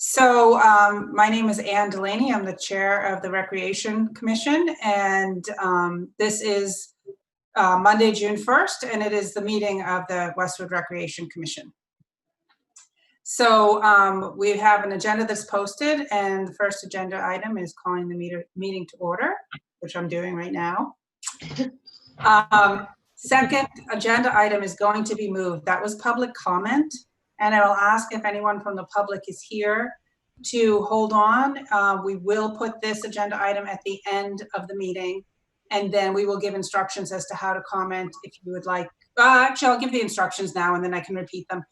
So my name is Ann Delaney. I'm the chair of the Recreation Commission, and this is Monday, June 1st, and it is the meeting of the Westwood Recreation Commission. So we have an agenda that's posted, and the first agenda item is calling the meeting to order, which I'm doing right now. Second agenda item is going to be moved. That was public comment. And I will ask if anyone from the public is here to hold on. We will put this agenda item at the end of the meeting, and then we will give instructions as to how to comment if you would like. Actually, I'll give the instructions now, and then I can repeat them.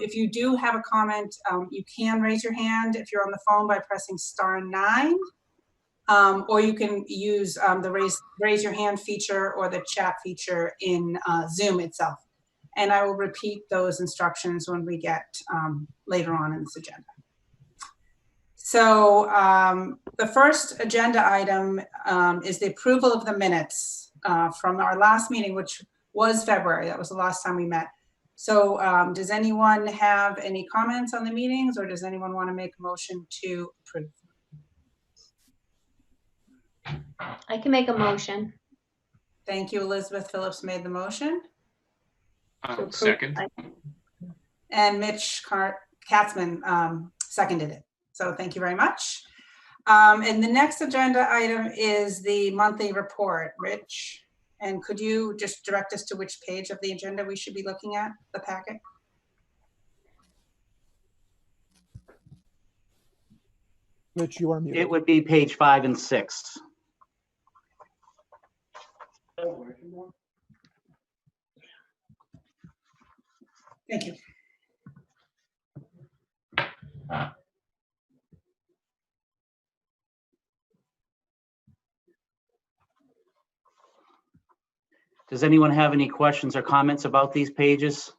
If you do have a comment, you can raise your hand if you're on the phone by pressing *9, or you can use the raise your hand feature or the chat feature in Zoom itself. And I will repeat those instructions when we get later on in this agenda. So the first agenda item is the approval of the minutes from our last meeting, which was February. That was the last time we met. So does anyone have any comments on the meetings, or does anyone want to make a motion to approve? I can make a motion. Thank you. Elizabeth Phillips made the motion. Second. And Mitch Katzman seconded it. So thank you very much. And the next agenda item is the monthly report. Rich, and could you just direct us to which page of the agenda we should be looking at, the packet? Rich, you are muted. It would be page 5 and 6. Thank you. Does anyone have any questions or comments about these pages?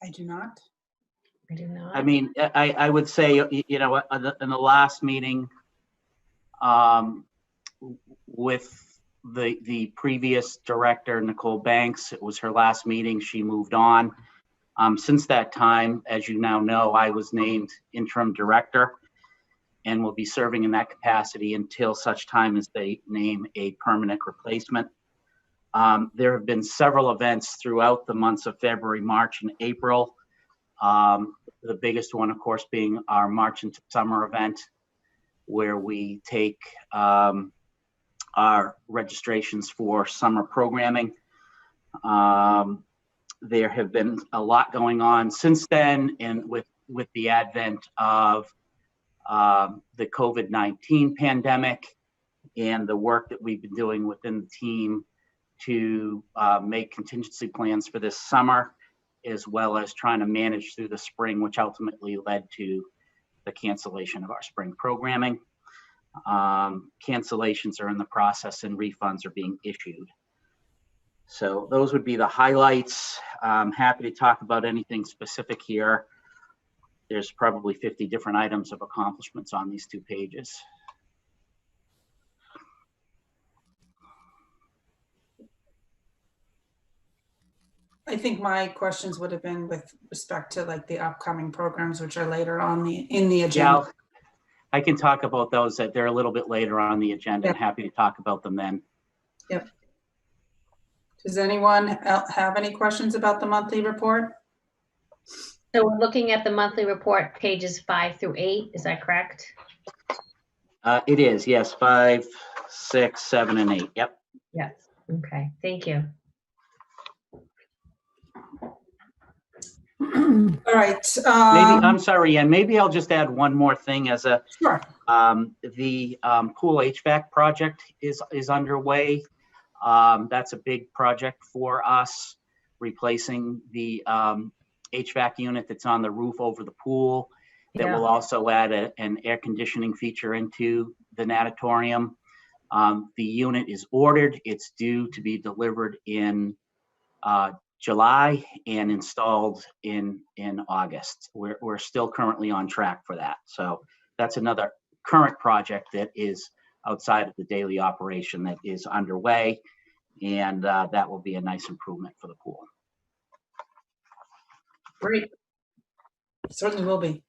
I do not. I do not. I mean, I would say, you know, in the last meeting, with the previous director, Nicole Banks, it was her last meeting. She moved on. Since that time, as you now know, I was named interim director and will be serving in that capacity until such time as they name a permanent replacement. There have been several events throughout the months of February, March, and April. The biggest one, of course, being our March into Summer event, where we take our registrations for summer programming. There have been a lot going on since then, and with the advent of the COVID-19 pandemic and the work that we've been doing within the team to make contingency plans for this summer, as well as trying to manage through the spring, which ultimately led to the cancellation of our spring programming. Cancellations are in the process and refunds are being issued. So those would be the highlights. I'm happy to talk about anything specific here. There's probably 50 different items of accomplishments on these 2 pages. I think my questions would have been with respect to like the upcoming programs, which are later on in the agenda. Yeah, I can talk about those. That they're a little bit later on the agenda. Yep. I'm happy to talk about them then. Yep. Does anyone have any questions about the monthly report? So we're looking at the monthly report, pages 5 through 8. Is that correct? It is, yes, 5, 6, 7, and 8. Yep. Yes. Okay. Thank you. All right. Maybe I'm sorry, Ann. Maybe I'll just add one more thing as a Sure. the pool HVAC project is underway. That's a big project for us, replacing the HVAC unit that's on the roof over the pool. That will also add an air conditioning feature into the natatorium. The unit is ordered. It's due to be delivered in July and installed in August. We're still currently on track for that. So that's another current project that is outside of the daily operation that is underway, and that will be a nice improvement for the pool. Great. Certainly will be.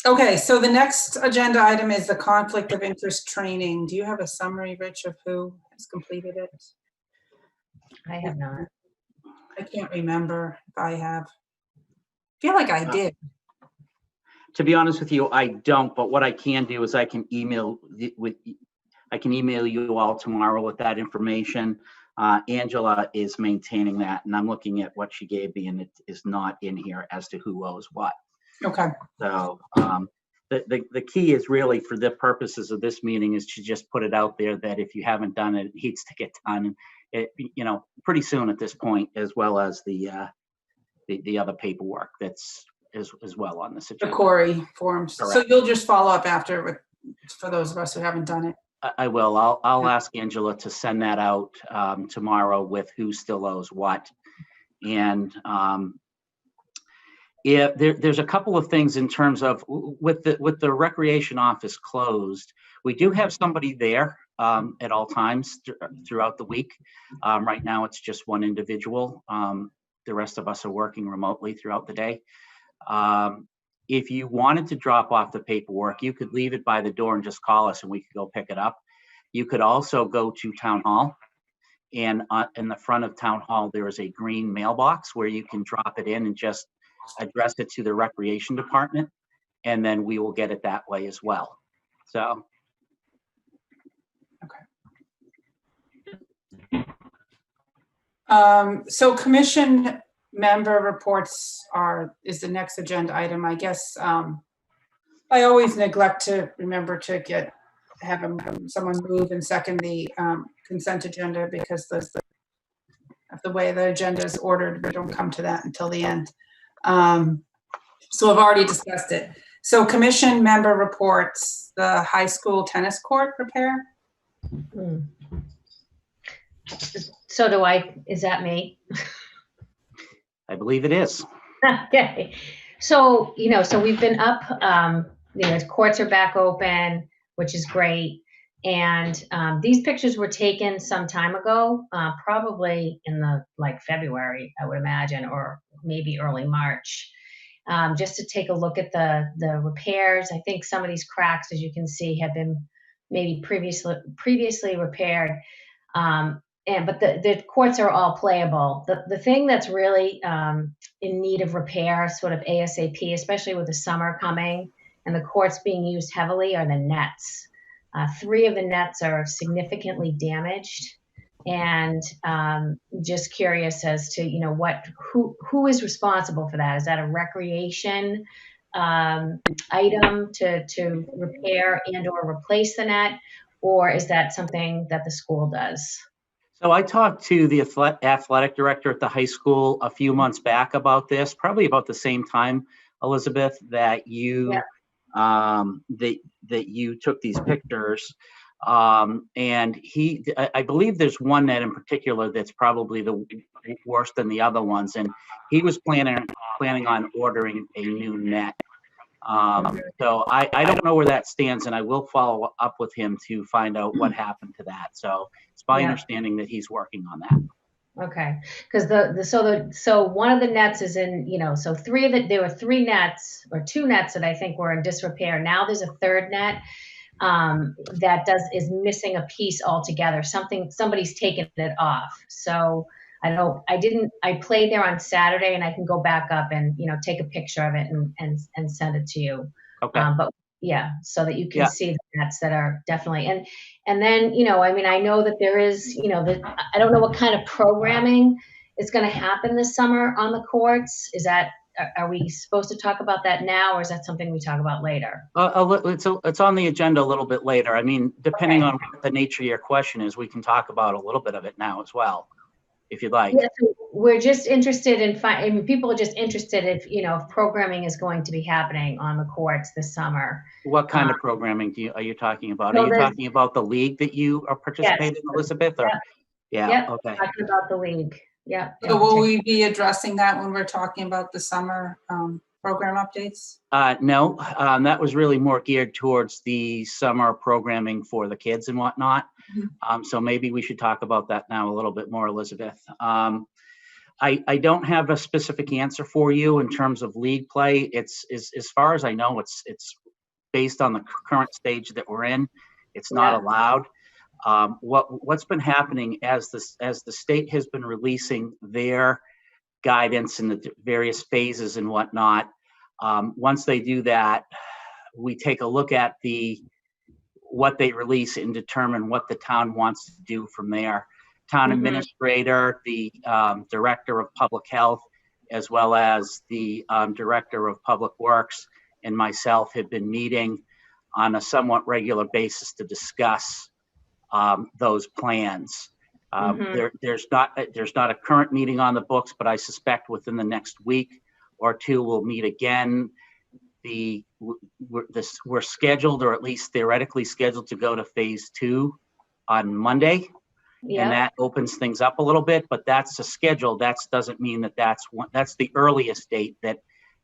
Okay, so the next agenda item is the conflict of interest training. Do you have a summary, Rich, of who has completed it? I have not. I can't remember if I have. I feel like I did. To be honest with you, I don't, but what I can do is I can email you all tomorrow with that information. Angela is maintaining that, and I'm looking at what she gave me, and it is not in here as to who owes what. Okay. So the key is really, for the purposes of this meeting, is to just put it out there that if you haven't done it, it needs to get done, pretty soon at this point, as well as the other paperwork that's as well on this The agenda. Corey forms. So Correct. you'll just follow up after for those of us who haven't done it. I will. I'll ask Angela to send that out tomorrow with who still owes what. And there's a couple of things in terms of with the recreation office closed, we do have somebody there at all times throughout the week. Right now, it's just one individual. The rest of us are working remotely throughout the day. If you wanted to drop off the paperwork, you could leave it by the door and just call us and we could go pick it up. You could also go to Town Hall, and in the front of Town Hall, there is a green mailbox where you can drop it in and just address it to the recreation department, and then we will get it that way as well. So. Okay. So commission member reports is the next agenda item. I guess I always neglect to remember to have someone move and second the consent agenda because of the way the agenda is ordered. We don't come to that until the end. So I've already discussed it. So commission member reports, the high school tennis court repair. So is that me? I believe it is. Okay. So, so we've been up, courts are back open, which is great. And these pictures were taken some time ago, probably in February, I would imagine, or maybe early March, just to take a look at the repairs. I think some of these cracks, as you can see, have been maybe previously repaired. But the courts are all playable. The thing that's really in need of repair, sort of ASAP, especially with the summer coming and the courts being used heavily, are the nets. 3 of the nets are significantly damaged, and just curious as to who is responsible for that. Is that a recreation item to repair and or replace the net, or is that something that the school does? So I talked to the athletic director at the high school a few months back about this, probably about the same time, Elizabeth, that you that you took these pictures. And I believe there's one net in particular that's probably the worse than the other ones, and he was planning on ordering a new net. So I don't know where that stands, and I will follow up with him to find out what happened to that. So it's my understanding that he's working on that. Okay, because so one of the nets is in, so there were 3 nets or 2 nets that I think were in disrepair. Now there's a 3rd net that is missing a piece altogether. Somebody's taken it off. So I played there on Saturday, and I can go back up and, take a picture of it and send it to you. Okay. But yeah, so that you can see the nets that are definitely, and then, I know that there is, I don't know what kind of programming is going to happen this summer on the courts. Are we supposed to talk about that now, or is that something we talk about later? It's on the agenda a little bit later. I mean, depending on what the nature of your question is, we can talk about a little bit of it now as well, if you'd like. Yeah, so we're just interested in people are just interested if programming is going to be happening on the courts this summer. What kind of programming are you talking about? So are you talking about the league that you are participating in, Elizabeth? Or okay. Talking about the league. So will we be addressing that when we're talking about the summer program updates? No, that was really more geared towards the summer programming for the kids and whatnot. So maybe we should talk about that now a little bit more, Elizabeth. I don't have a specific answer for you in terms of league play. It's as far as I know, it's based on the current stage that we're in. It's not allowed. What's been happening as the state has been releasing their guidance in the various phases and whatnot. Once they do that, we take a look at what they release and determine what the town wants to do from there. Town administrator, the director of public health, as well as the director of public works, and myself have been meeting on a somewhat regular basis to discuss those plans. There's not a current meeting on the books, but I suspect within the next week or two we'll meet again. We're scheduled, or at least theoretically scheduled, to go to phase 2 on Monday. And that opens things up a little bit, but that's a schedule. That doesn't mean that's the earliest date that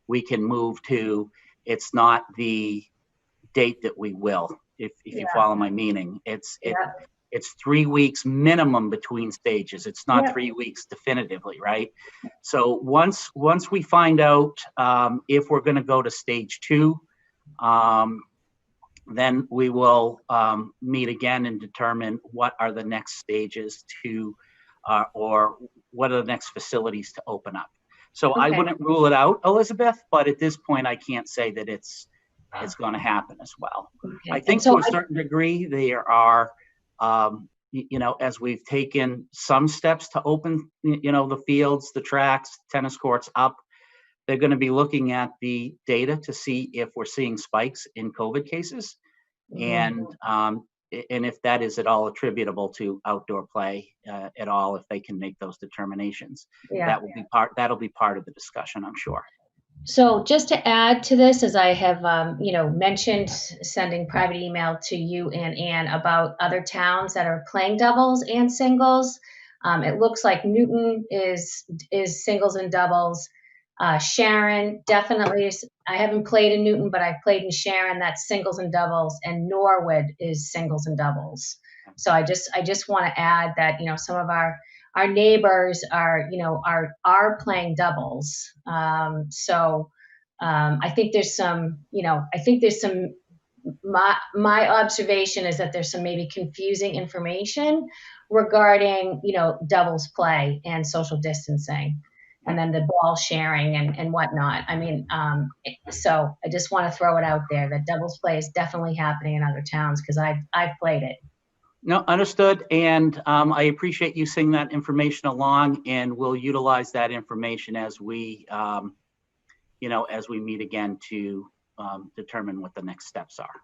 we can move to. It's not the date that we will, if you follow my meaning. It's 3 weeks minimum between stages. It's not 3 weeks definitively, right? So once we find out if we're going to go to stage 2, then we will meet again and determine what are the next stages to, or what are the next facilities to open up. So I wouldn't rule it out, Elizabeth, but at this point I can't say that it's going to happen as well. I think to a certain degree there are, as we've taken some steps to open, the fields, the tracks, tennis courts up, they're going to be looking at the data to see if we're seeing spikes in COVID cases, and if that is at all attributable to outdoor play at all, if they can make those determinations. That'll be part of the discussion, I'm sure. So just to add to this, as I have, mentioned, sending private email to you and Ann about other towns that are playing doubles and singles. It looks like Newton is singles and doubles. Sharon definitely is. I haven't played in Newton, but I've played in Sharon. That's singles and doubles, and Norwood is singles and doubles. So I just want to add that some of our neighbors are playing doubles. So I think there's some. My observation is that there's some maybe confusing information regarding doubles play and social distancing, and then the ball sharing and whatnot. I mean, so I just want to throw it out there that doubles play is definitely happening in other towns, because I've played it. No, understood. And I appreciate you sending that information along, and we'll utilize that information as we, as we meet again to determine what the next steps are.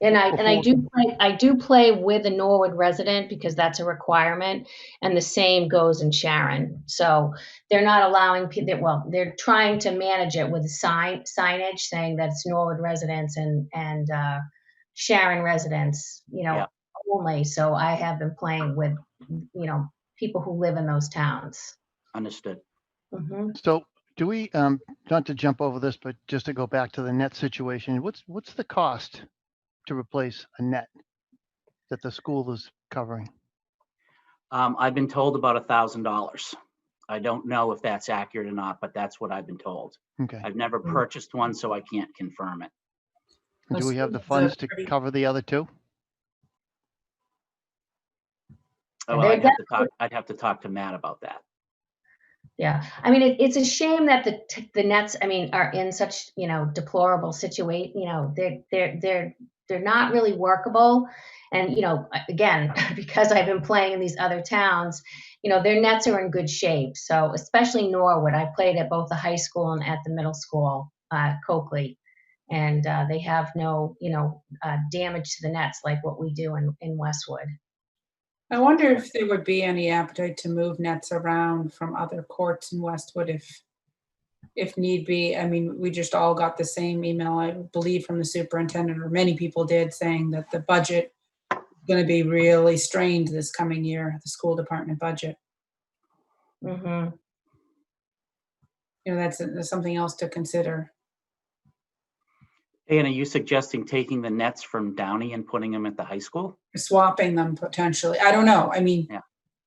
And I do play with a Norwood resident, because that's a requirement, and the same goes in Sharon. So they're not allowing people. Well, they're trying to manage it with signage saying that it's Norwood residents and Sharon residents, only. So I have been playing with, people who live in those towns. Understood. So do we, not to jump over this, but just to go back to the net situation, what's the cost to replace a net that the school is covering? I've been told about $1,000. I don't know if that's accurate or not, but that's what I've been told. Okay. I've never purchased one, so I can't confirm it. And do we have the funds to cover the other two? Oh, well, I'd have to talk to Matt about that. Yeah, I mean, it's a shame that the nets, are in such deplorable situation. They're not really workable, and again, because I've been playing in these other towns, their nets are in good shape. So especially Norwood, I played at both the high school and at the middle school, Coakley, and they have no damage to the nets like what we do in Westwood. I wonder if there would be any appetite to move nets around from other courts in Westwood if need be. I mean, we just all got the same email, I believe, from the superintendent, or many people did, saying that the budget is going to be really strained this coming year, the school department budget. That's something else to consider. And are you suggesting taking the nets from Downey and putting them at the high school? Swapping them potentially. I don't know. I mean,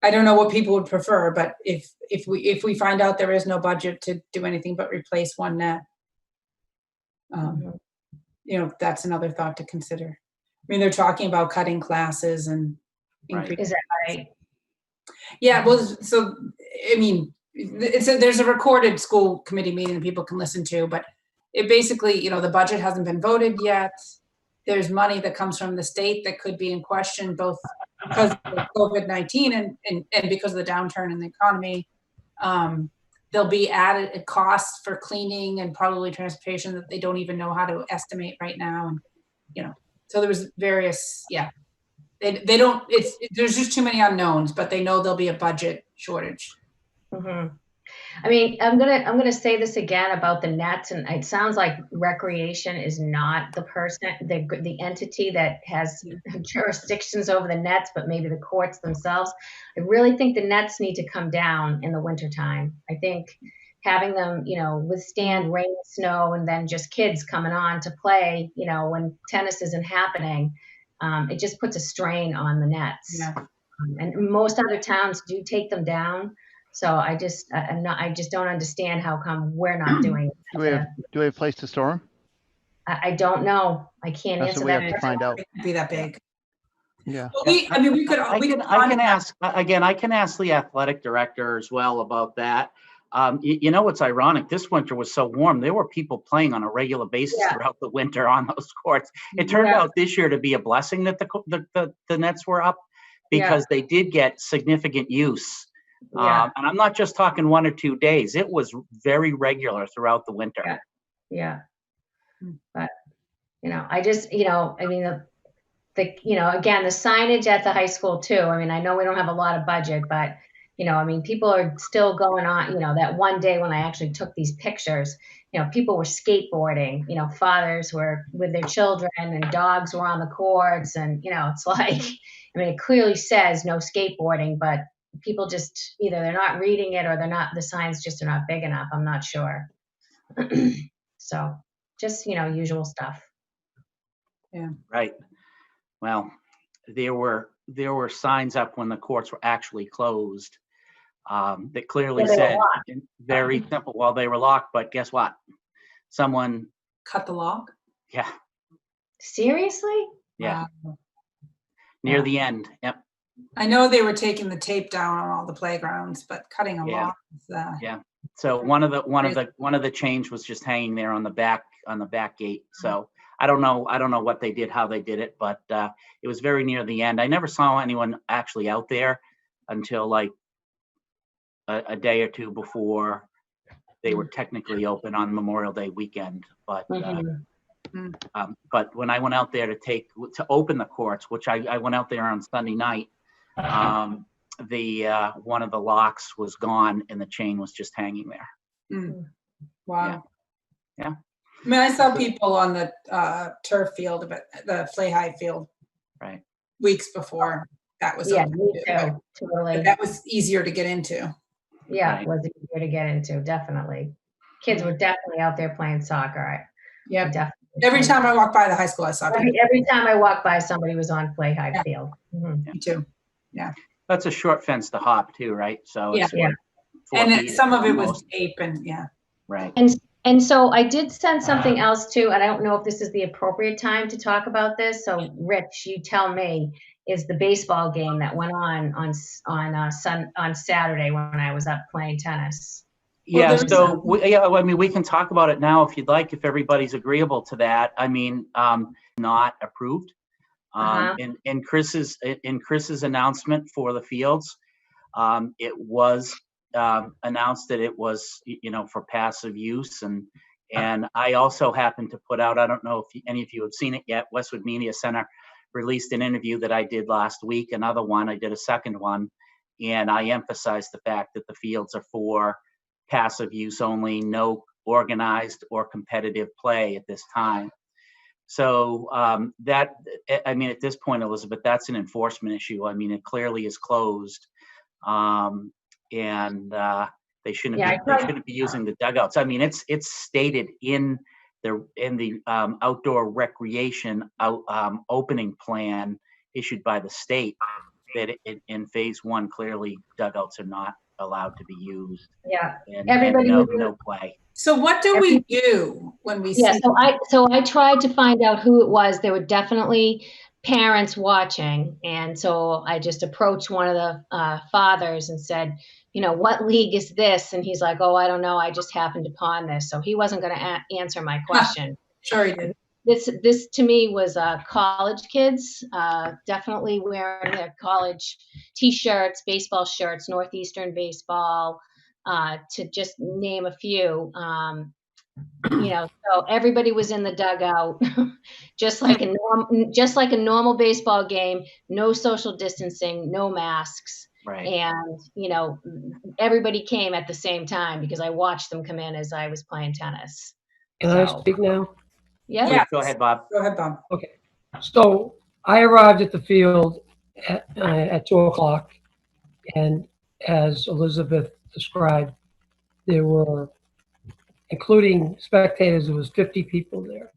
I don't know what people would prefer, but if we find out there is no budget to do anything but replace one net, you know, that's another thought to consider. I mean, they're talking about cutting classes and Right. increasing. Is that right? Yeah, well, so, I mean, there's a recorded school committee meeting that people can listen to, but it basically, you know, the budget hasn't been voted yet. There's money that comes from the state that could be in question, both because of COVID-19 and because of the downturn in the economy. There'll be added costs for cleaning and probably transportation that they don't even know how to estimate right now. And, you know, so there was various, yeah. They don't, there's just too many unknowns, but they know there'll be a budget shortage. I mean, I'm gonna say this again about the nets, and it sounds like recreation is not the person, the entity that has jurisdictions over the nets, but maybe the courts themselves. I really think the nets need to come down in the wintertime. I think having them, you know, withstand rain, snow, and then just kids coming on to play, you know, when tennis isn't happening, it just puts a strain on the nets. Yeah. And most other towns do take them down. So I just don't understand how come we're not doing it. Do we have a place to store them? I don't know. I can't That's answer what we that. have to find out. It could be that big. Yeah. Well, I mean, we could I can ask, again, I can ask the athletic director as well about that. You know, what's ironic, this winter was so warm, there were people playing on a regular basis throughout the winter on those courts. It turned out this year to be a blessing that the nets were up, because they did get significant use. And I'm not just talking 1 or 2 days. It was very regular throughout the winter. Yeah. But, you know, I just, you know, I mean, you know, again, the signage at the high school too. I mean, I know we don't have a lot of budget, but, you know, I mean, people are still going on, you know, that one day when I actually took these pictures, you know, people were skateboarding, you know, fathers were with their children and dogs were on the courts. And, you know, it's like, I mean, it clearly says no skateboarding, but people just either they're not reading it or they're not, the signs just are not big enough. I'm not sure. So just, you know, usual stuff. Yeah. Right. Well, there were signs up when the courts were actually closed, that clearly said, very simple, well, they were locked, but guess what? Someone Cut the lock? Yeah. Seriously? Yeah. Wow. Near the end. Yep. I know they were taking the tape down on all the playgrounds, but cutting a lock is, Yeah. So one of the chains was just hanging there on the back gate. So I don't know what they did, how they did it, but it was very near the end. I never saw anyone actually out there until like a day or two before they were technically open on Memorial Day weekend. But but when I went out there to open the courts, which I went out there on Sunday night, the one of the locks was gone and the chain was just hanging there. Wow. Yeah. I mean, I saw people on the turf field, but the Flay High field, right, weeks before that was me open, too. Totally. that was easier to get into. Yeah, Right. it was easier to get into, definitely. Kids were definitely out there playing soccer. Yeah. Definitely. Every time I walked by the high school, I saw people. Every time I walked by, somebody was on Flay High field. Me too. Yeah. That's a short fence to hop too, right? So it's Yeah. 4 And then feet some of it was almost. tape and Right. And so I did send something else too, and I don't know if this is the appropriate time to talk about this. So Rich, you tell me, is the baseball game that went on Saturday when I was up playing tennis. Yeah, Well, so I mean, we can talk about it now if you'd like, if everybody's agreeable to that. I mean, not approved. In Chris's announcement for the fields, it was announced that it was, you know, for passive use, and I also happened to put out, I don't know if any of you have seen it yet, Westwood Media Center released an interview that I did last week, another one, I did a second one, and I emphasized the fact that the fields are for passive use only, no organized or competitive play at this time. So that, I mean, at this point, Elizabeth, that's an enforcement issue. I mean, it clearly is closed, and they shouldn't be using the dugouts. I mean, it's stated in the outdoor recreation opening plan issued by the state that in phase one, clearly dugouts are not allowed to be used. Yeah. And Everybody no, was in- no play. So what do we do when we Yeah, see? so I tried to find out who it was. There were definitely parents watching, and so I just approached one of the fathers and said, you know, what league is this? And he's like, oh, I don't know. I just happened upon this. So he wasn't going to answer my question. Sure he did. This to me was college kids, definitely wearing their college T-shirts, baseball shirts, Northeastern baseball, to just name a few. You know, so everybody was in the dugout, just like a normal baseball game. No social distancing, no masks, Right. and you know, everybody came at the same time because I watched them come in as I was playing tennis. Can I So, speak now? yeah. Yeah. Go ahead, Bob. Go ahead, Bob. Okay. So I arrived at the field at 2:00, and as Elizabeth described, there were, including spectators, there was 50 people there.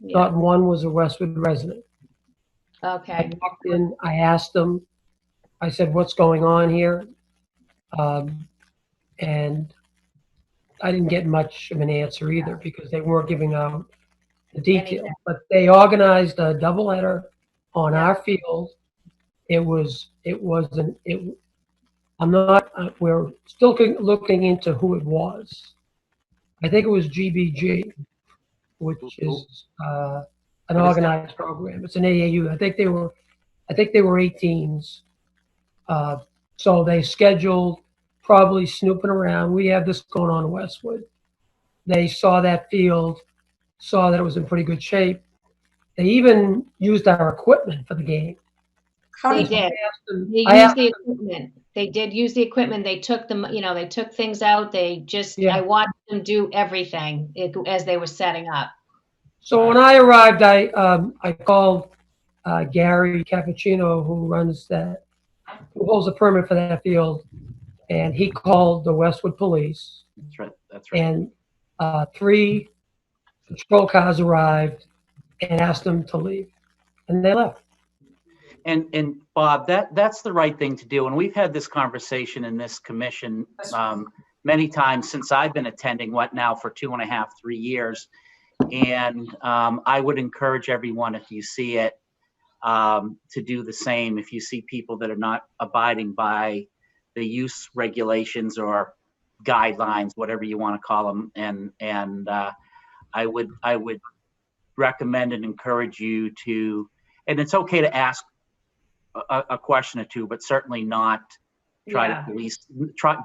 Yeah. Not one was a Westwood resident. I Okay. walked in, I asked them, I said, what's going on here? And I didn't get much of an answer either because they weren't giving out the details. Anything. But they organized a doubleheader on Yeah. our field. I'm not, we're still looking into who it was. I think it was GBG, which is an What is that? organized program. It's an AAU. I think they were 18s. So they scheduled, probably snooping around. We have this going on in Westwood. They saw that field, saw that it was in pretty good shape. They even used our equipment for the game. How They did did. They I used asked the equipment. They did use the equipment. They took them, you know, they took things out. They just, Yeah. I watched them do everything as they were setting up. So when I arrived, I called Gary Cappuccino, who holds a permit for that field, and he called the Westwood Police, That's right. That's right. and 3 patrol cars arrived and asked them to leave, and they left. And Bob, that's the right thing to do. And we've had this conversation in this commission many times since I've been attending, what now for 2.5, 3 years. And I would encourage everyone, if you see it, to do the same. If you see people that are not abiding by the use regulations or guidelines, whatever you want to call them, and I would recommend and encourage you to, and it's okay to ask a question or two, but certainly not try to police.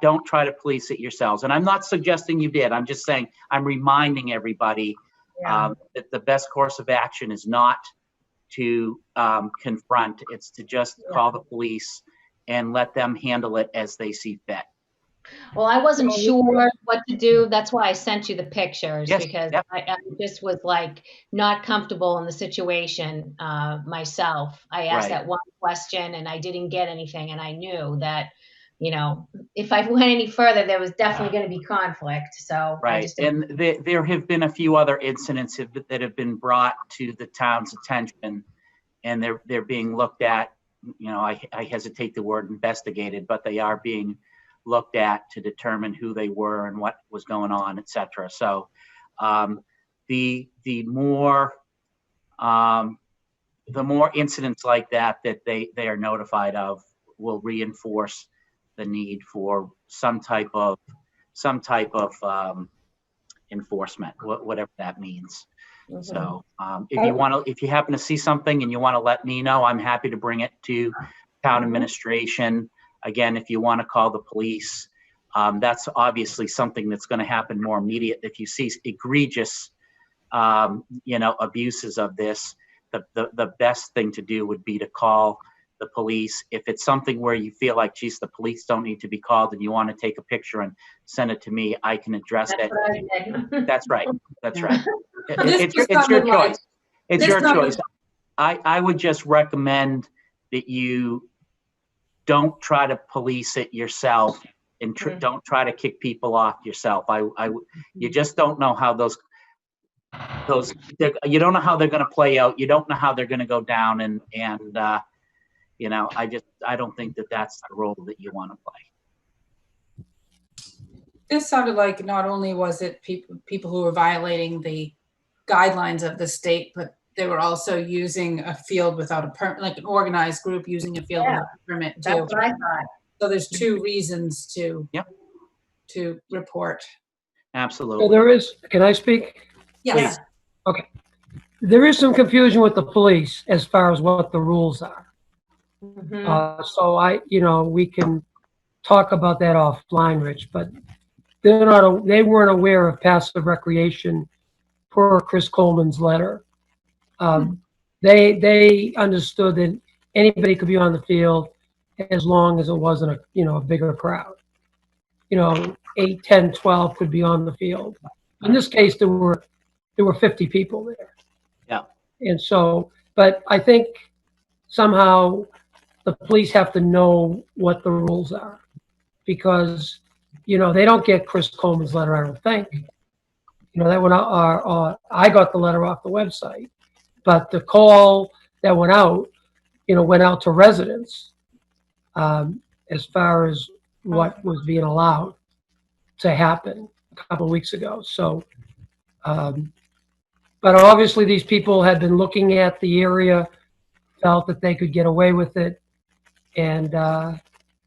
Don't try to police it yourselves. And I'm not suggesting you did. I'm just saying, I'm reminding everybody that the best course of action is not to confront. It's to just call the police and let them handle it as they see fit. Well, I wasn't sure what to do. That's why I sent you the pictures, Yes, because yep. I just was like not comfortable in the situation myself. I asked Right. that one question and I didn't get anything. And I knew that, you know, if I went any further, there was definitely going to be conflict. So I Right. just And there have been a few other incidents that have been brought to the town's attention, and they're being looked at. You know, I hesitate the word investigated, but they are being looked at to determine who they were and what was going on, et cetera. So the more incidents like that they are notified of will reinforce the need for some type of enforcement, whatever that means. Mhm. So if you happen to see something and you want to let me know, I'm happy to bring it to town administration. Again, if you want to call the police, that's obviously something that's going to happen more immediate. If you see egregious, abuses of this, the best thing to do would be to call the police. If it's something where you feel like, geez, the police don't need to be called, and you want to take a picture and send it to me, I can address that's it. what I did. That's right. That's right. This was It's your something like- choice. It's this your something- choice. I would just recommend that you don't try to police it yourself, and don't try to kick people off yourself. You just don't know how you don't know how they're going to play out. You don't know how they're going to go down, and You know, I don't think that that's the role that you want to play. This sounded like not only was it people who were violating the guidelines of the state, but they were also using a field without a permit, like an organized group using a field without a permit too. That's what I thought. So there's two reasons to Yep. to report. So Absolutely. there is, can I speak? Yes. There is some confusion with the police as far as what the rules are. Mhm. So we can talk about that offline, Rich, but they weren't aware of passive recreation per Chris Coleman's letter. They understood that anybody could be on the field as long as it wasn't a bigger crowd. 8, 10, 12 could be on the field. In this case, there were 50 people there. Yeah. And so, but I think somehow the police have to know what the rules are, because they don't get Chris Coleman's letter, I don't think. That went out, I got the letter off the website, but the call that went out to residents as far as what was being allowed to happen a couple of weeks ago. So, but obviously these people had been looking at the area, felt that they could get away with it. And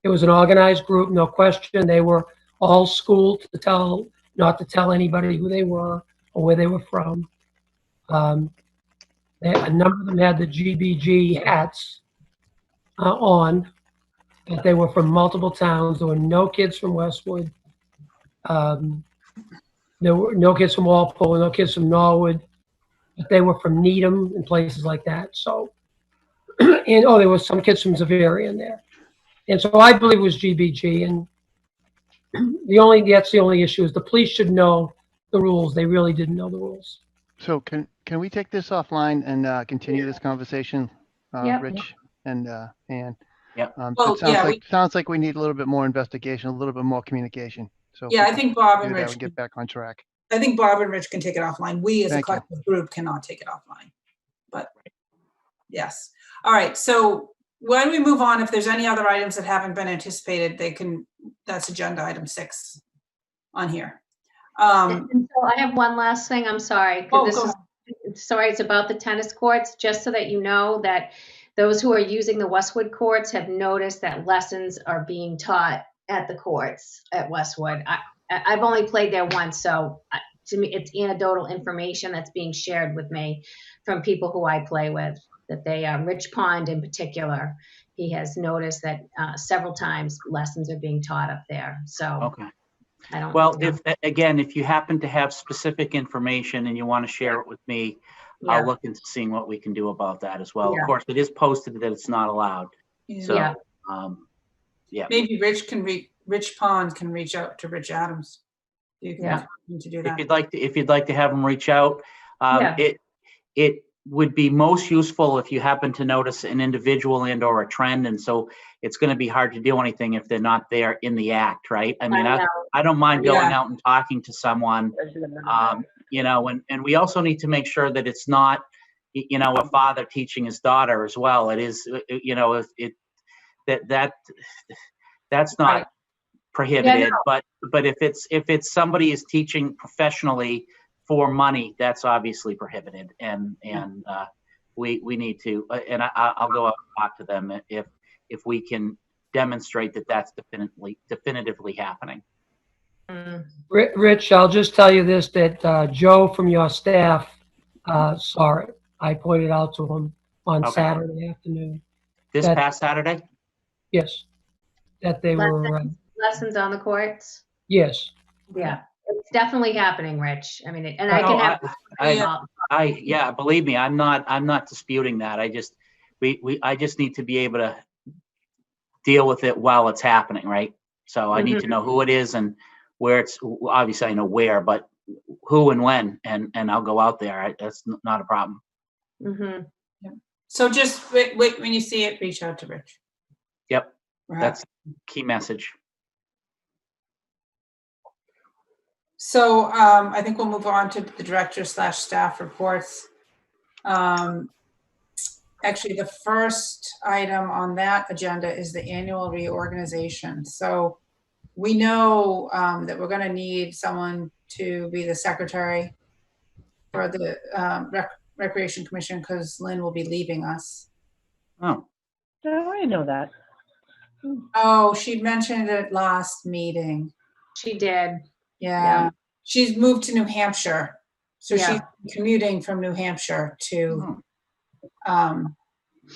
it was an organized group, no question. They were all schooled not to tell anybody who they were or where they were from. A number of them had the GBG hats on, but they were from multiple towns. There were no kids from Westwood. There were no kids from Walpole, no kids from Norwood, but they were from Needham and places like that. So, and there was some kids from Xavier in there. And so I believe it was GBG. And that's the only issue is the police should know the rules. They really didn't know the rules. So can we take this offline and continue this conversation, Yep. Rich and Ann? Yep. Well, yeah, Sounds like we need a little bit more investigation, a little bit more communication. So if Yeah, we I can think Bob do and that, Rich. we get back on track. I think Bob and Rich can take it offline. We as a Thank you. collective group cannot take it offline. But yes. All right. So why don't we move on? If there's any other items that haven't been anticipated, that's agenda item 6 on here. And so I have one last thing. I'm sorry. 'Cause go ahead. It's about the tennis courts, just so that you know that those who are using the Westwood courts have noticed that lessons are being taught at the courts at Westwood. I've only played there once, so to me, it's anecdotal information that's being shared with me from people who I play with, that Rich Pond in particular, he has noticed that several times lessons are being taught up there. So Okay. I don't. Well, if you happen to have specific information and you want to share it with me, Yeah. I'll look into seeing what we can do about that as well. Yeah. Of course, it is posted that it's not allowed. Yeah. So, Yeah. Maybe Rich Pond can reach out to Rich Adams. You can Yeah. to do if that. you'd like to have them reach out, Yeah. it would be most useful if you happen to notice an individual and or a trend. And so it's going to be hard to do anything if they're not there in the act, right? I mean, know. I don't mind going Yeah. out and talking to someone, and we also need to make sure that it's not, a father teaching his daughter as well. It is, that's not Right. prohibited, Yeah, no. but if it's somebody is teaching professionally for money, that's obviously prohibited, and we need to, and I'll go out and talk to them if we can demonstrate that that's definitively happening. Rich, I'll just tell you this, that Joe from your staff saw it. I pointed out to him on Okay. Saturday afternoon. This That- past Saturday? Yes, that they were. Lessons on the courts. Yes. Yeah, it's definitely happening, Rich. I mean, and No, I can have. Believe me, I'm not disputing that. I just need to be able to deal with it while it's happening, right? So I need to know who it is and where it's. Obviously, I know where, but who and when, and I'll go out there. That's not a problem. Mm-hmm. So just wait, when you see it, reach out to Rich. Yep, Perhaps. that's the key message. So I think we'll move on to the director/staff reports. Actually, the first item on that agenda is the annual reorganization. So we know that we're going to need someone to be the secretary for the Recreation Commission because Lynn will be leaving us. Oh, Oh, I know that. Oh, she mentioned it last meeting. She did. Yeah. Yeah. She's moved to New Hampshire. So Yeah. she's commuting from New Hampshire to oh.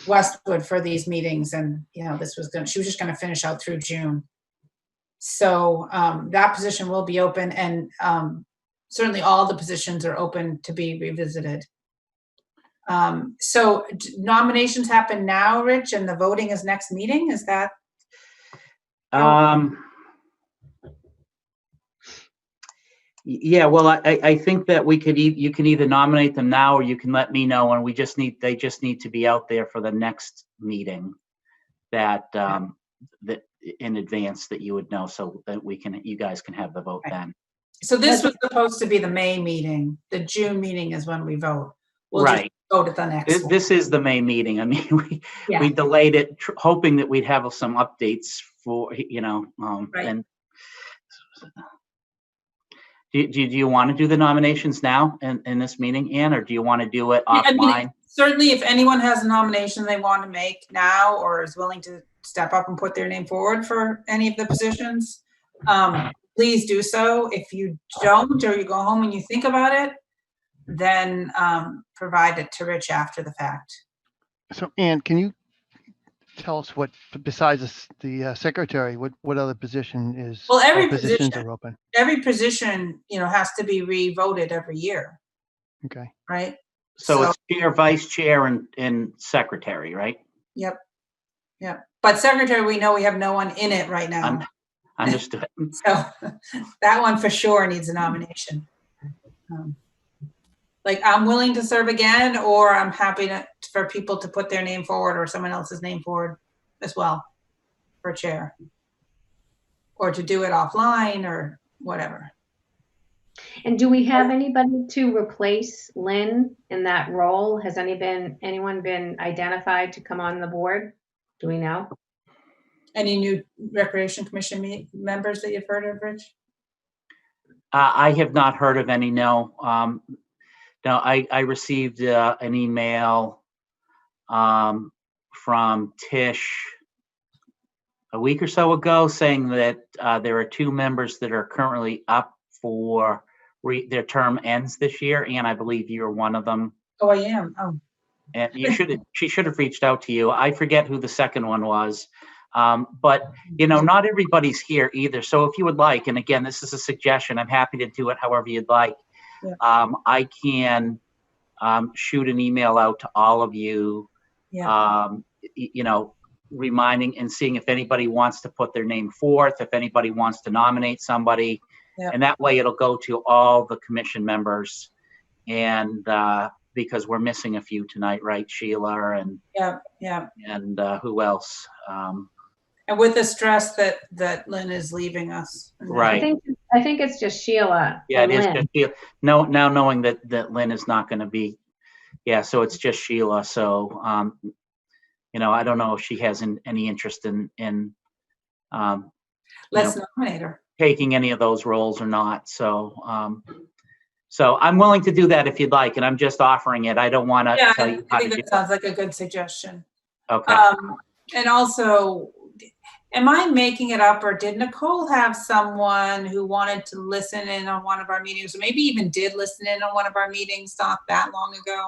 Westwood for these meetings. And, you know, she was just going to finish out through June. So that position will be open, and certainly all the positions are open to be revisited. So nominations happen now, Rich, and the voting is next meeting. Is that? Yeah, well, I think that we could, you can either nominate them now or you can let me know, and they just need to be out there for the next meeting that in advance that you would know, so that you guys can have the vote then. So this was supposed to be the May meeting. The June meeting is when we vote. We'll Right. just vote at the next one. This is the May meeting. I mean, Yeah. we delayed it, hoping that we'd have some updates for, Right. and do you want to do the nominations now in this meeting, Ann, or do you want to do it I offline? mean, certainly if anyone has a nomination they want to make now or is willing to step up and put their name forward for any of the positions, please do so. If you don't, or you go home and you think about it, then provide it to Rich after the fact. So, Ann, can you tell us what, besides the secretary, what other position is? Well, every positions position. are open. Every position, has to be re-voted every year, Okay. right? So it's chair, vice chair, and secretary, right? Yep. But secretary, we know we have no one in it right now. Understood. So that one for sure needs a nomination. Like, I'm willing to serve again, or I'm happy for people to put their name forward or someone else's name forward as well for chair, or to do it offline or whatever. And do we have anybody to replace Lynn in that role? Has anyone been identified to come on the board? Do we know? Any new Recreation Commission members that you've heard of, Rich? I have not heard of any, no. No, I received an email from Tish a week or so ago saying that there are 2 members that are currently up for their term ends this year, and I believe you're one of them. Oh, I am. Oh, And she should have reached out to you. I forget who the second one was. But not everybody's here either. So if you would like, and again, this is a suggestion, I'm happy to do it however you'd like. Yeah. I can shoot an email out to all of you, reminding and seeing if anybody wants to put their name forth, if anybody wants to nominate somebody. Yeah. And that way it'll go to all the commission members. And because we're missing a few tonight, right? Sheila and and who else? and with the stress that Lynn is leaving us. Right. I think it's just Sheila. Yeah, and it is Lynn. just Sheila. No, now knowing that Lynn is not going to be, so it's just Sheila. So, I don't know if she has any interest in Let's nominate her. taking any of those roles or not. So, so I'm willing to do that if you'd like, and I'm just offering it. I don't want to tell you how I to think do that sounds like a good suggestion. Okay. And also, am I making it up, or did Nicole have someone who wanted to listen in on one of our meetings, or maybe even did listen in on one of our meetings not that long ago,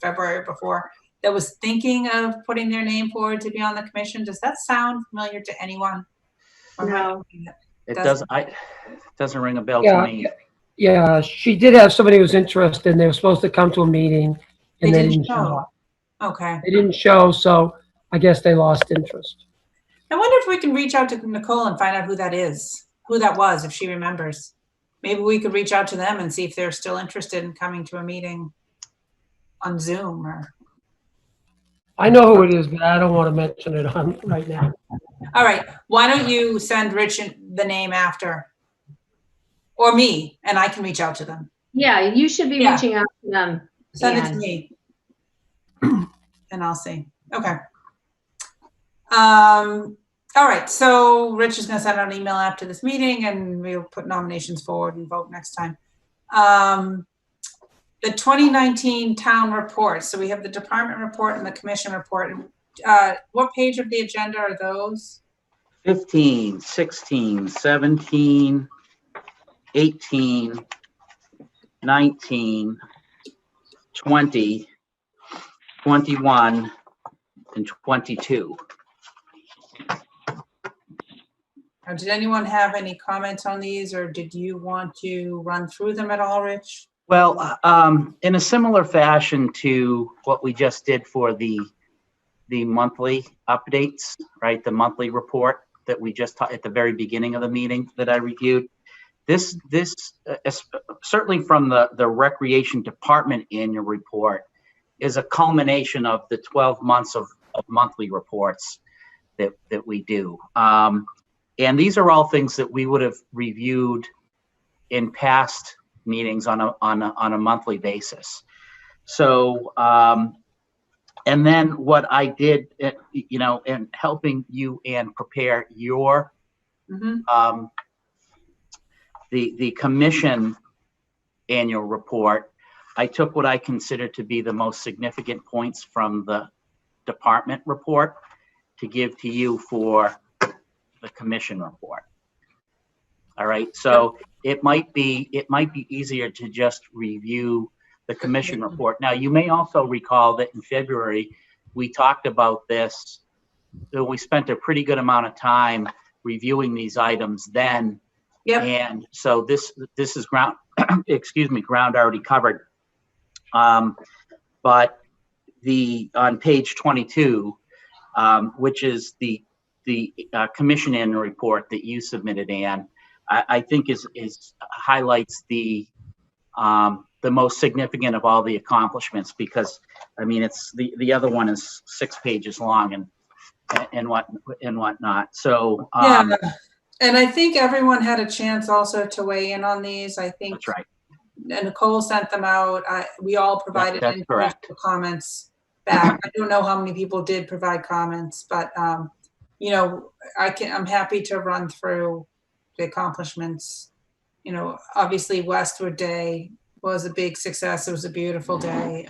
February before, that was thinking of putting their name forward to be on the commission? Does that sound familiar to anyone? Or am I No. making it? It doesn't ring a bell Yeah. to me. Yeah, she did have somebody who was interested, and they were supposed to come to a meeting, and They they didn't didn't show show. up. Okay. They didn't show, so I guess they lost interest. I wonder if we can reach out to Nicole and find out who that is, who that was, if she remembers. Maybe we could reach out to them and see if they're still interested in coming to a meeting on Zoom or. I know who it is, but I don't want to mention it on right now. All right. Why don't you send Rich the name after? Or me, and I can reach out to them. Yeah, you should be Yeah. reaching out to them. Send it to Ann. me. and I'll see. Okay. All right, so Rich is gonna send out an email after this meeting and we'll put nominations forward and vote next time. The 2019 town report. So we have the department report and the commission report. What page of the agenda are those? 15, 16, 17, 18, 19, 20, 21, and 22. Did anyone have any comments on these, or did you want to run through them at all, Rich? Well, in a similar fashion to what we just did for the monthly updates, right? The monthly report that we just at the very beginning of the meeting that I reviewed. This certainly from the Recreation Department annual report is a culmination of the 12 months of monthly reports that we do. And these are all things that we would have reviewed in past meetings on a monthly basis. So, and then what I did, you know, in helping you and prepare your the commission annual report, I took what I consider to be the most significant points from the department report to give to you for the commission report. All right, so it might be easier to just review the commission report. Now, you may also recall that in February, we talked about this. So we spent a pretty good amount of time reviewing these items then. Yep. And so this is ground, excuse me, ground already covered. But on page 22, which is the commission annual report that you submitted, Ann, I think is highlights the most significant of all the accomplishments, because I mean it's the other one is 6 pages long and whatnot. So yeah, and I think everyone had a chance also to weigh in on these. I think that's right. And Nicole sent them out. We all provided That's correct. comments back. I don't know how many people did provide comments, but you know, I'm happy to run through the accomplishments. You know, obviously Westwood Day was a big success. It was a beautiful day.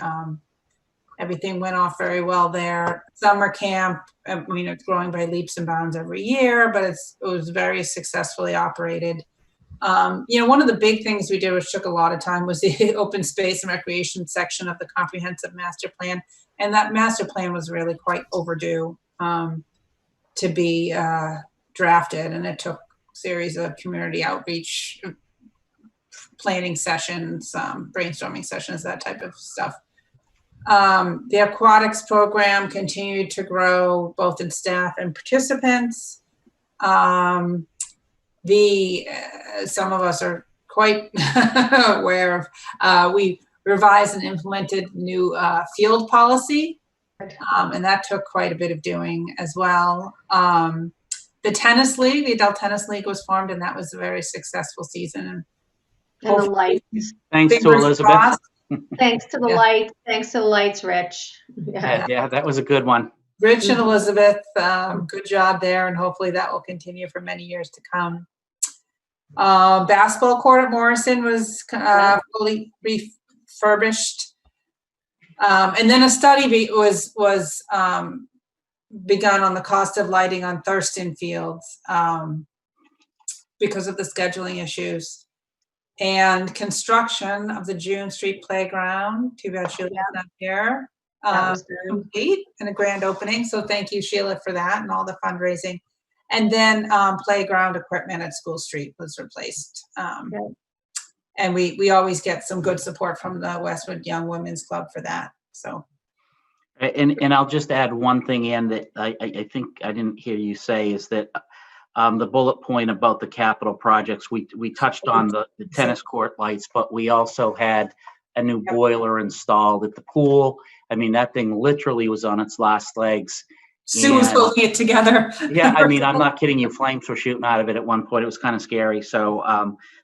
Everything went off very well there. Summer camp, I mean, it's growing by leaps and bounds every year, but it was very successfully operated. You know, one of the big things we did, which took a lot of time, was the open space and recreation section of the comprehensive master plan. And that master plan was really quite overdue to be drafted. And it took a series of community outreach, planning sessions, brainstorming sessions, that type of stuff. The aquatics program continued to grow both in staff and participants. Some of us are quite aware of, we revised and implemented new field policy, and that took quite a bit of doing as well. The tennis league, the adult tennis league, was formed, and that was a very successful season. And the lights. Thanks to Elizabeth. Thanks to the lights. Thanks to the lights, Rich. Yeah, that was a good one. Rich and Elizabeth, good job there, and hopefully that will continue for many years to come. Basketball court at Morrison was fully refurbished, and then a study was begun on the cost of lighting on Thurston Fields because of the scheduling issues. And construction of the June Street Playground, too bad Sheila's not here, complete and a grand opening. So thank you, Sheila, for that and all the fundraising. And then playground equipment at School Street was replaced. And we always get some good support from the Westwood Young Women's Club for that. So. And I'll just add one thing in that I think I didn't hear you say is that the bullet point about the capital projects, we touched on the tennis court lights, but we also had a new boiler installed at the pool. I mean, that thing literally was on its last legs. Sue was holding it together. Yeah, I mean, I'm not kidding you. Flames were shooting out of it at one point. It was kind of scary. So,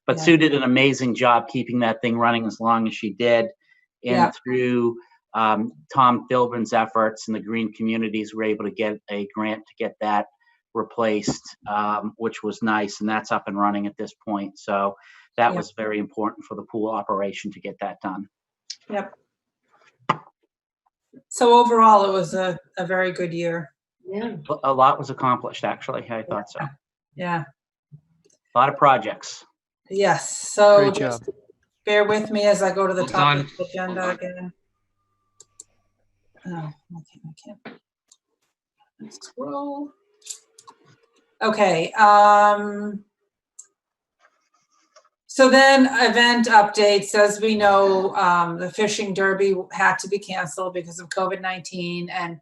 but Sue did an amazing job keeping that thing running as long as she did. And through Tom Philbin's efforts and the green communities were able to get a grant to get that replaced, which was nice, and that's up and running at this point. So that was very important for the pool operation to get that done. Yep. So overall, it was a very good year. Yeah. A lot was accomplished, actually. I thought so. Yeah. A lot of projects. Yes. So Great just job. bear with me as I go to the Hold top on. of the agenda again. Oh, I can't. Let's scroll. Okay. So then event updates, as we know, the fishing derby had to be canceled because of COVID-19, and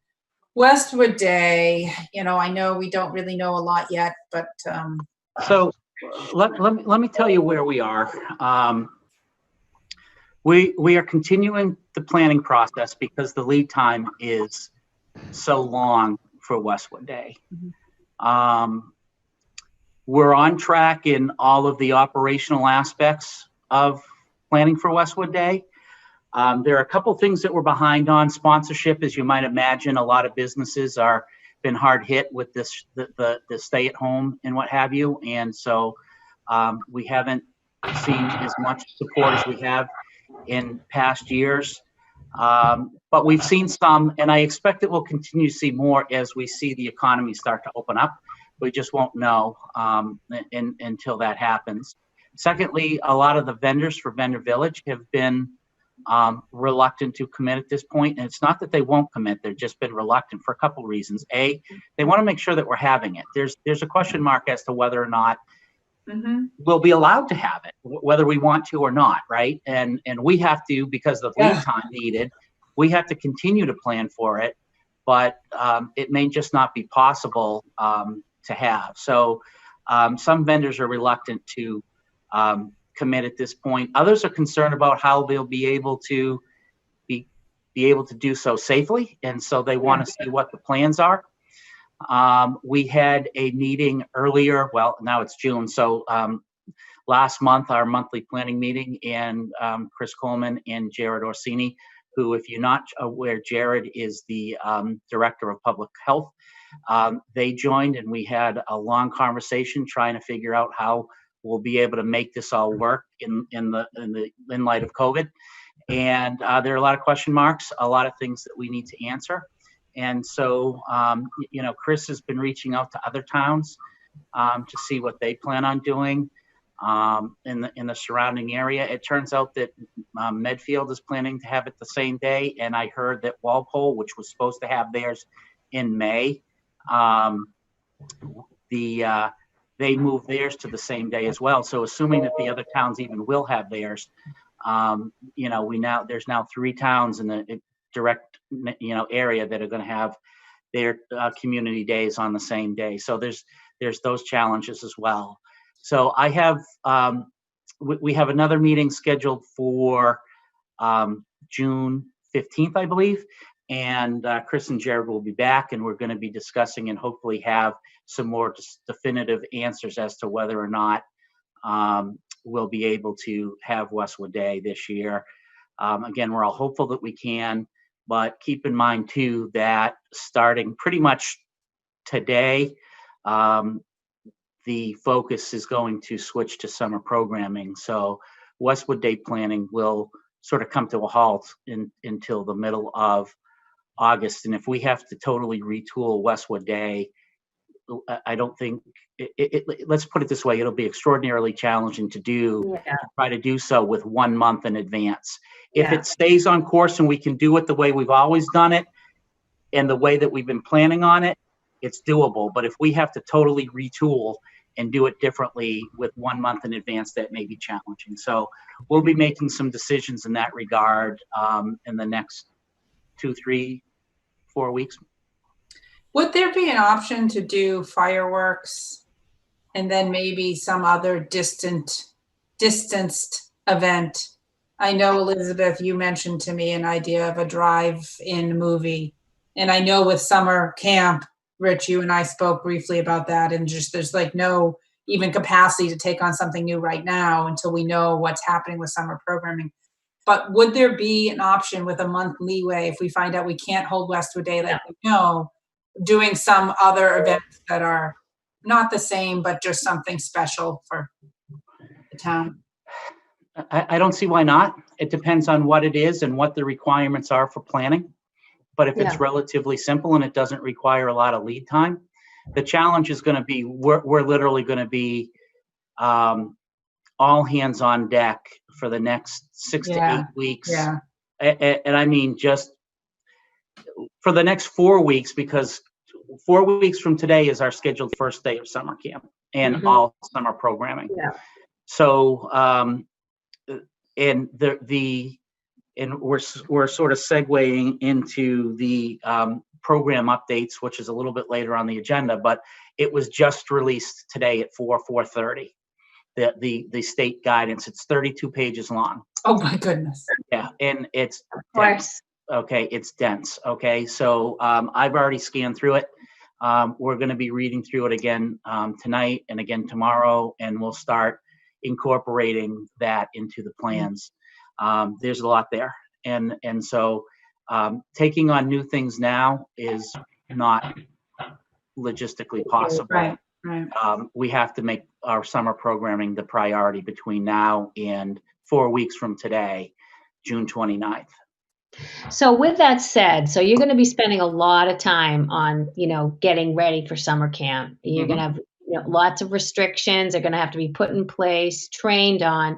Westwood Day, I know we don't really know a lot yet, but So let me tell you where we are. We are continuing the planning process because the lead time is so long for Westwood Day. We're on track in all of the operational aspects of planning for Westwood Day. There are a couple things that we're behind on. Sponsorship, as you might imagine, a lot of businesses are been hard hit with this, the stay at home and what have you. And so we haven't seen as much support as we have in past years. But we've seen some, and I expect that we'll continue to see more as we see the economy start to open up. We just won't know until that happens. Secondly, a lot of the vendors for Vendor Village have been reluctant to commit at this point. And it's not that they won't commit, they've just been reluctant for a couple of reasons. A, they want to make sure that we're having it. There's a question mark as to whether or not we'll be allowed to have it, whether we want to or not, right? And we have to, because of the lead time needed, we have to continue to plan for it, but it may just not be possible to have. So some vendors are reluctant to commit at this point. Others are concerned about how they'll be able to be able to do so safely, and so they want to see what the plans are. We had a meeting earlier, well, now it's June, so last month, our monthly planning meeting, and Chris Coleman and Jared Orsini, who, if you're not aware, Jared is the Director of Public Health. They joined, and we had a long conversation trying to figure out how we'll be able to make this all work in light of COVID. And there are a lot of question marks, a lot of things that we need to answer. And so, Chris has been reaching out to other towns to see what they plan on doing in the surrounding area. It turns out that Medfield is planning to have it the same day, and I heard that Walpole, which was supposed to have theirs in May, they moved theirs to the same day as well. So assuming that the other towns even will have theirs, there's now 3 towns in the direct area that are going to have their community days on the same day. So there's those challenges as well. So I have we have another meeting scheduled for June 15th, I believe, and Chris and Jared will be back, and we're going to be discussing and hopefully have some more definitive answers as to whether or not we'll be able to have Westwood Day this year. Again, we're all hopeful that we can, but keep in mind too that starting pretty much today, the focus is going to switch to summer programming. So Westwood Day planning will sort of come to a halt until the middle of August. And if we have to totally retool Westwood Day, I don't think, let's put it this way, it'll be extraordinarily challenging to do, try to do so with 1 month in advance. If it stays on course and we can do it the way we've always done it and the way that we've been planning on it, it's doable. But if we have to totally retool and do it differently with 1 month in advance, that may be challenging. So we'll be making some decisions in that regard in the next 2, 3, 4 weeks. Would there be an option to do fireworks and then maybe some other distanced event? I know, Elizabeth, you mentioned to me an idea of a drive-in movie. And I know with summer camp, Rich, you and I spoke briefly about that, and just there's like no even capacity to take on something new right now until we know what's happening with summer programming. But would there be an option with a month leeway if we find out we can't hold Westwood Day like we know, doing some other events that are not the same, but just something special for the town? I don't see why not. It depends on what it is and what the requirements are for planning. But if it's Yeah. relatively simple and it doesn't require a lot of lead time, the challenge is going to be, we're literally going to be all hands on deck for the next 6 to 8 weeks. Yeah. And I mean, just for the next 4 weeks, because 4 weeks from today is our scheduled first day of summer camp and all summer programming. Yeah. So, and we're sort of segueing into the program updates, which is a little bit later on the agenda, but it was just released today at 4:30. The state guidance, it's 32 pages long. Oh my goodness. Yeah, and it's Of dense. course. Okay, it's dense. Okay, so I've already scanned through it. We're going to be reading through it again tonight and again tomorrow, and we'll start incorporating that into the plans. There's a lot there, and so taking on new things now is not logistically possible. Right. Right. We have to make our summer programming the priority between now and 4 weeks from today, June 29th. So with that said, so you're going to be spending a lot of time on, getting ready for summer camp. You're going to have, lots of restrictions are going to have to be put in place, trained on,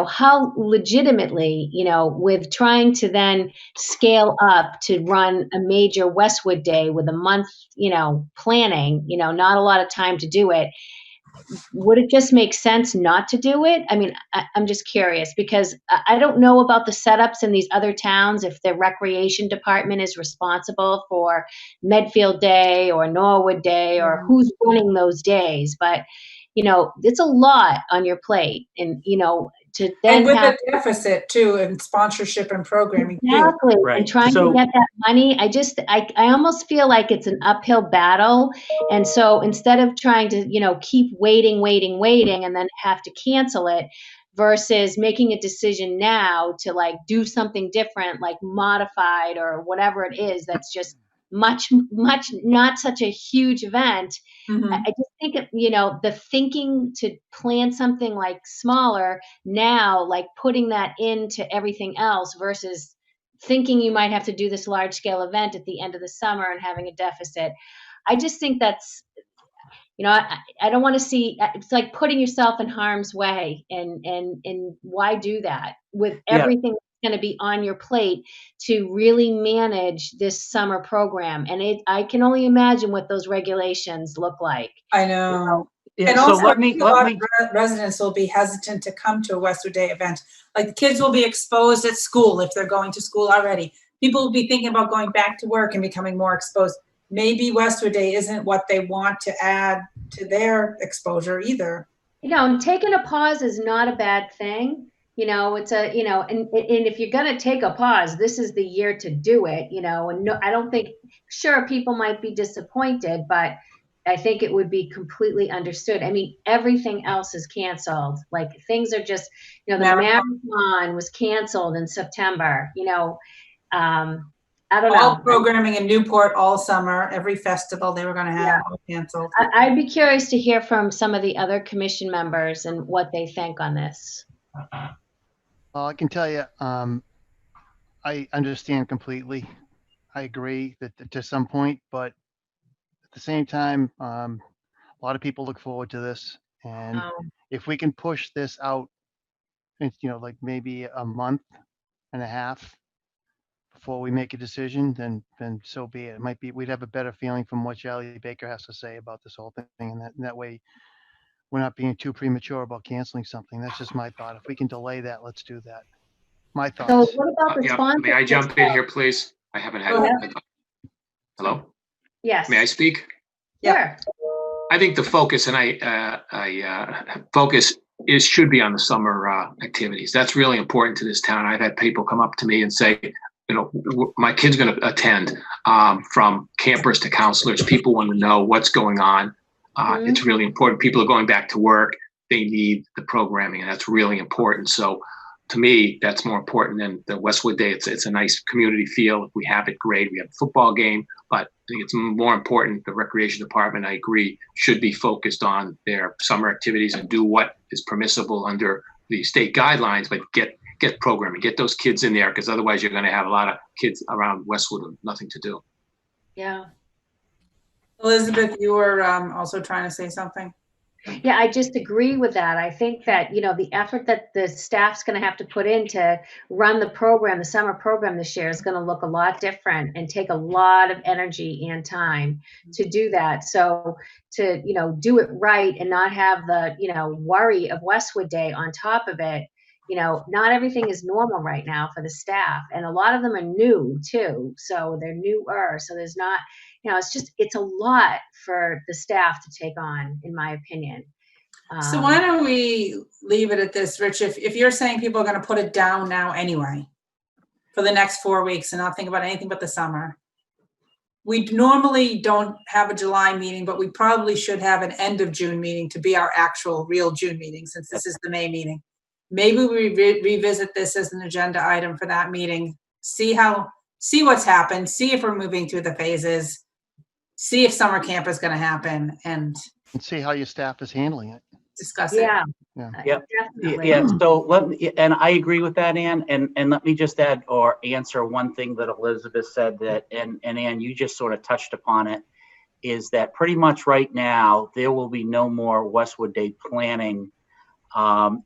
how legitimately, with trying to then scale up to run a major Westwood Day with a month, planning, not a lot of time to do it. Would it just make sense not to do it? I mean, I'm just curious because I don't know about the setups in these other towns, if their recreation department is responsible for Medfield Day or Norwood Day or who's running those days. But, it's a lot on your plate and, to then And with have a deficit too, in sponsorship and programming too. exactly Right. and trying So- to get that money, I almost feel like it's an uphill battle. And so instead of trying to, keep waiting and then have to cancel it versus making a decision now to like do something different, like modified or whatever it is, that's just much not such a huge event. Mhm. I just think, the thinking to plan something like smaller now, like putting that into everything else versus thinking you might have to do this large scale event at the end of the summer and having a deficit. I just think that's, I don't want to see, it's like putting yourself in harm's way and why do that with Yeah. everything that's going to be on your plate to really manage this summer program. And I can only imagine what those regulations look like. I know. Yeah, And so also, let I me think a lot of residents will be hesitant to come to a Westwood Day event. Like the kids will be exposed at school if they're going to school already. People will be thinking about going back to work and becoming more exposed. Maybe Westwood Day isn't what they want to add to their exposure either. And taking a pause is not a bad thing. It's a, and if you're going to take a pause, this is the year to do it, and no, I don't think, sure, people might be disappointed, but I think it would be completely understood. I mean, everything else is canceled. Like things are just, the marathon was canceled in September, I don't know. All programming in Newport all summer, every festival they were going to have all canceled. I'd be curious to hear from some of the other commission members and what they think on this. Well, I can tell you, I understand completely. I agree that to some point, but at the same time, a lot of people look forward to this. And if we can push this out, like maybe a month and a half before we make a decision, then so be it. It might be, we'd have a better feeling from what Charlie Baker has to say about this whole thing. And that way we're not being too premature about canceling something. That's just my thought. If we can delay that, let's do that. My So thoughts. what about the Yeah, sponsor? may I jump in here, please? I haven't had. Hello? Yes. May I speak? Sure. I think the focus, and focus should be on the summer activities. That's really important to this town. I've had people come up to me and say, my kid's going to attend, from campers to counselors. People want to know what's going on. It's really important. People are going back to work. They need the programming, and that's really important. So to me, that's more important than the Westwood Day. It's a nice community feel. If we have it, great. We have a football game, but I think it's more important. The recreation department, I agree, should be focused on their summer activities and do what is permissible under the state guidelines, but get programming, get those kids in there, because otherwise you're going to have a lot of kids around Westwood with nothing to do. Yeah. Elizabeth, you were also trying to say something? Yeah, I just agree with that. I think that, the effort that the staff's going to have to put in to run the program, the summer program this year is going to look a lot different and take a lot of energy and time to do that. So to, do it right and not have the, worry of Westwood Day on top of it, not everything is normal right now for the staff. And a lot of them are new too. So they're newer. So there's not, it's a lot for the staff to take on, in my opinion. So why don't we leave it at this, Rich? If you're saying people are going to put it down now anyway for the next 4 weeks and not think about anything but the summer. We normally don't have a July meeting, but we probably should have an end of June meeting to be our actual real June meeting, since this is the May meeting. Maybe we revisit this as an agenda item for that meeting, see what's happened, see if we're moving through the phases, see if summer camp is going to happen, and see how your staff is handling it. discuss it. Yeah. Yep. Definitely. Yeah, so and I agree with that, Ann, and let me just add or answer one thing that Elizabeth said, that, and Ann, you just sort of touched upon it, is that pretty much right now, there will be no more Westwood Day planning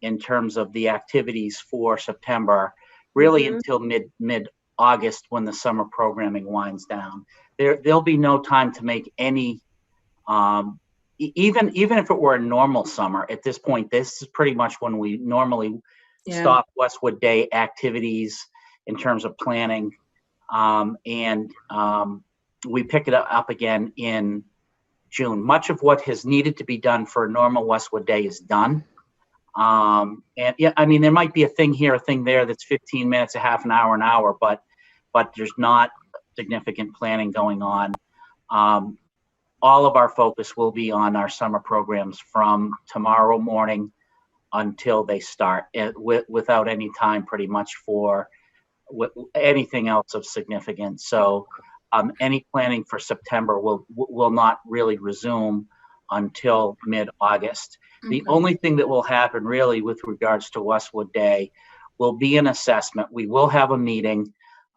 in terms of the activities for September, really until mid-August, when the summer programming winds down. There'll be no time to make any, even if it were a normal summer at this point. This is pretty much when we normally stop Westwood Day activities in terms of planning, and we pick it up again in June. Much of what has needed to be done for a normal Westwood Day is done. And yeah, I mean, there might be a thing here, a thing there that's 15 minutes, a half an hour, but there's not significant planning going on. All of our focus will be on our summer programs from tomorrow morning until they start, without any time pretty much for anything else of significance. So any planning for September will not really resume until mid-August. The only thing that will happen really with regards to Westwood Day will be an assessment. We will have a meeting,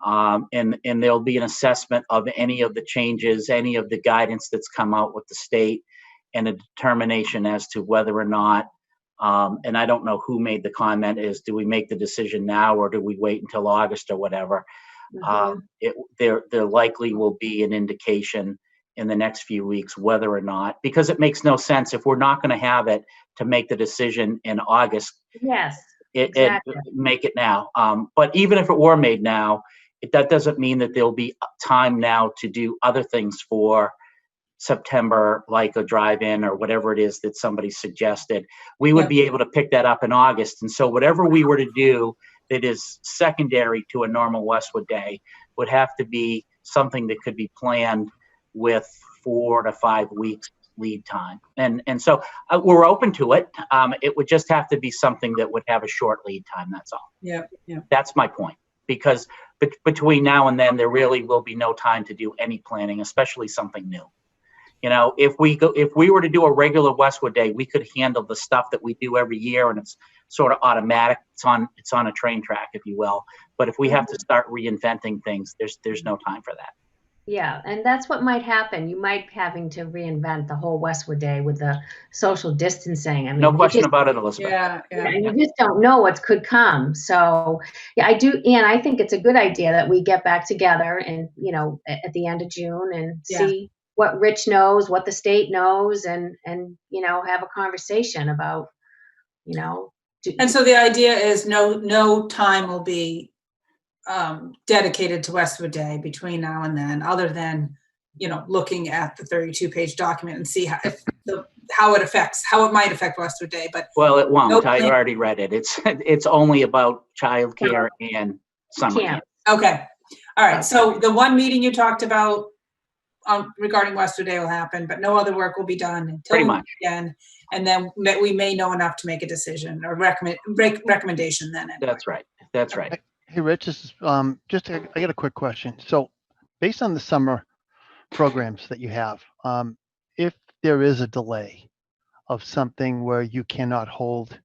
and there'll be an assessment of any of the changes, any of the guidance that's come out with the state, and a determination as to whether or not, and I don't know who made the comment, is do we make the decision now or do we wait until August or whatever? There likely will be an indication in the next few weeks whether or not, because it makes no sense if we're not going to have it to make the decision in August. Yes, exactly. Make it now. But even if it were made now, that doesn't mean that there'll be time now to do other things for September, like a drive-in or whatever it is that somebody suggested. We would be able to pick that up in August. And so whatever we were to do that is secondary to a normal Westwood Day would have to be something that could be planned with 4 to 5 weeks lead time. And so we're open to it. It would just have to be something that would have a short lead time. That's all. Yeah. That's my point. Because between now and then, there really will be no time to do any planning, especially something new. If we were to do a regular Westwood Day, we could handle the stuff that we do every year, and it's sort of automatic. It's on a train track, if you will. But if we have to start reinventing things, there's no time for that. Yeah, and that's what might happen. You might having to reinvent the whole Westwood Day with the social distancing. I mean, no question about it, Elizabeth. Yeah. You just don't know what could come. So, yeah, I do, and I think it's a good idea that we get back together and at the end of June and see what Rich knows, what the state knows, and have a conversation about And so the idea is no time will be dedicated to Westwood Day between now and then, other than looking at the 32-page document and see how it might affect Westwood Day. But well, it won't. I've already read it. It's only about childcare and summer camp. Okay, all right. So the one meeting you talked about regarding Westwood Day will happen, but no other work will be done until Pretty we much. meet again. And then we may know enough to make a decision or recommendation then. Anyway. That's right. That's right. Hey, Rich, this is, I got a quick question. So based on the summer programs that you have, if there is a delay of something where you cannot hold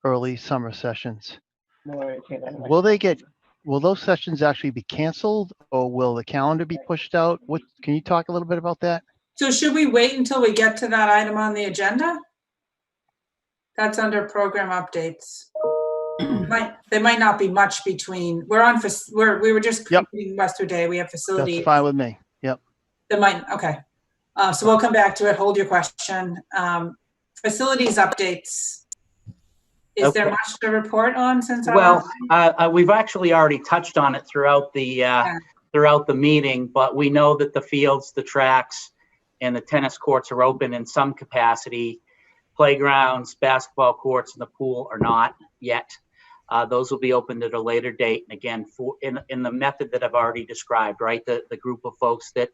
early summer sessions, will those sessions actually be canceled, or will the calendar be pushed out? Can you talk a little bit about that? So should we wait until we get to that item on the agenda? That's under program updates. There might not be much between. We were just completing Westwood Day. We have facilities. That's fine with me. Yep. Okay. So we'll come back to it. Hold your question. Facilities updates. Is there much to report on since our Well, we've actually already touched on it throughout the meeting, but we know that the fields, the tracks, and the tennis courts are open in some capacity. Playgrounds, basketball courts, and the pool are not yet. Those will be opened at a later date. And again, in the method that I've already described, right? The group of folks that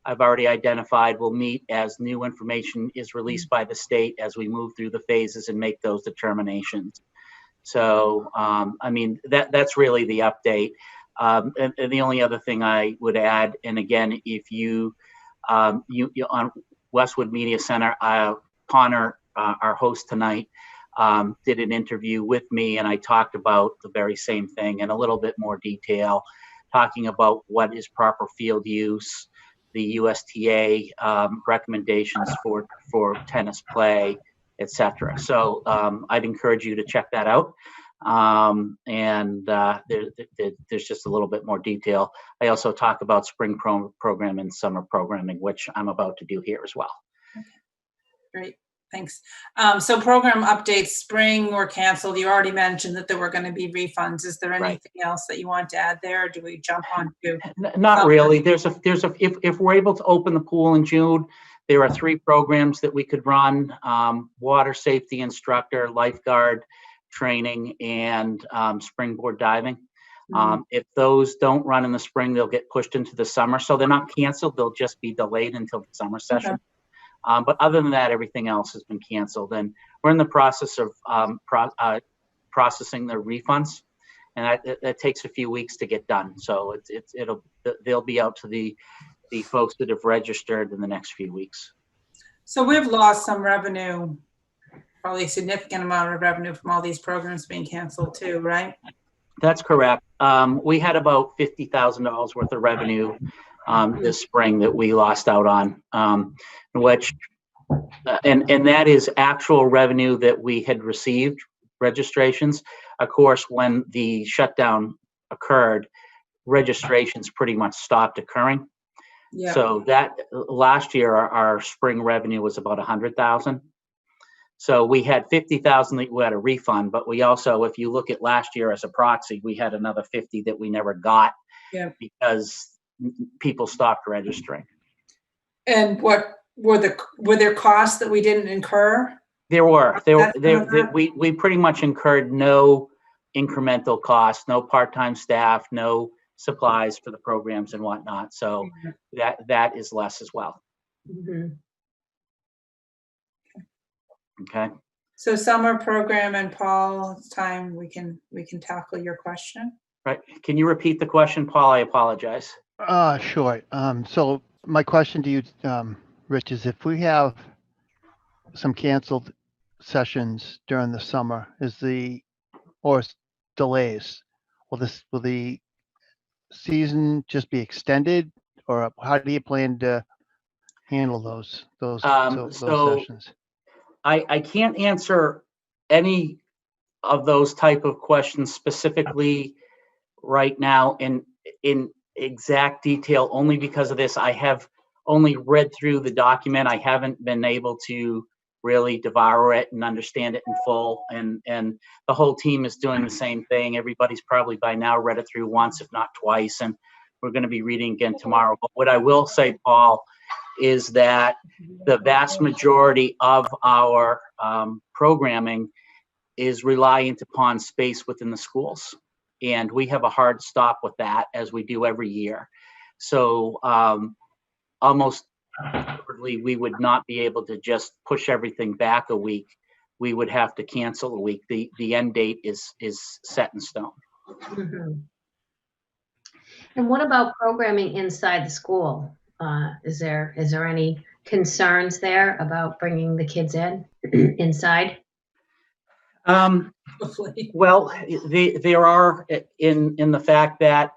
I've already identified will meet as new information is released by the state as we move through the phases and make those determinations. So, I mean, that's really the update. And the only other thing I would add, and again, if you on Westwood Media Center, Connor, our host tonight, did an interview with me, and I talked about the very same thing in a little bit more detail, talking about what is proper field use, the USTA recommendations for tennis play, etc. So I'd encourage you to check that out. There's just a little bit more detail. I also talk about spring program and summer programming, which I'm about to do here as well. Okay. Great. Thanks. So program updates, spring were canceled. You already mentioned that there were going to be refunds. Is there anything else that you want to add there? Or do we jump on to? Not really. If we're able to open the pool in June, there are 3 programs that we could run: water safety instructor, lifeguard training, and springboard diving. If those don't run in the spring, they'll get pushed into the summer. So they're not canceled. They'll just be delayed until the summer session. Okay. But other than that, everything else has been canceled, and we're in the process of processing the refunds, and that takes a few weeks to get done. So they'll be out to the folks that have registered in the next few weeks. So we've lost some revenue, probably a significant amount of revenue from all these programs being canceled too, right? That's correct. We had about $50,000 worth of revenue this spring that we lost out on, which and that is actual revenue that we had received, registrations. Of course, when the shutdown occurred, registrations pretty much stopped occurring. Yeah. So that last year our spring revenue was about 100,000. So we had 50,000 that we had a refund, but we also, if you look at last year as a proxy, we had another 50 that we never got because people stopped registering. And what were there costs that we didn't incur? There were. We pretty much incurred no incremental costs, no part-time staff, no supplies for the programs and whatnot. So that is less as well. Mm-hmm. Okay. So summer program, and Paul, it's time we can tackle your question. Right. Can you repeat the question, Paul? I apologize. Sure. So my question to you, Rich, is if we have some canceled sessions during the summer, or delays, will the season just be extended, or how do you plan to handle those sessions? I can't answer any of those type of questions specifically right now in exact detail, only because of this. I have only read through the document. I haven't been able to really devour it and understand it in full. And the whole team is doing the same thing. Everybody's probably by now read it through once, if not twice. And we're going to be reading again tomorrow. But what I will say, Paul, is that the vast majority of our programming is reliant upon space within the schools. And we have a hard stop with that, as we do every year. So almost assuredly, we would not be able to just push everything back a week. We would have to cancel a week. The end date is set in stone. Mhm. And what about programming inside the school? Is there any concerns there about bringing the kids in inside? Hopefully. Well, there are in the fact that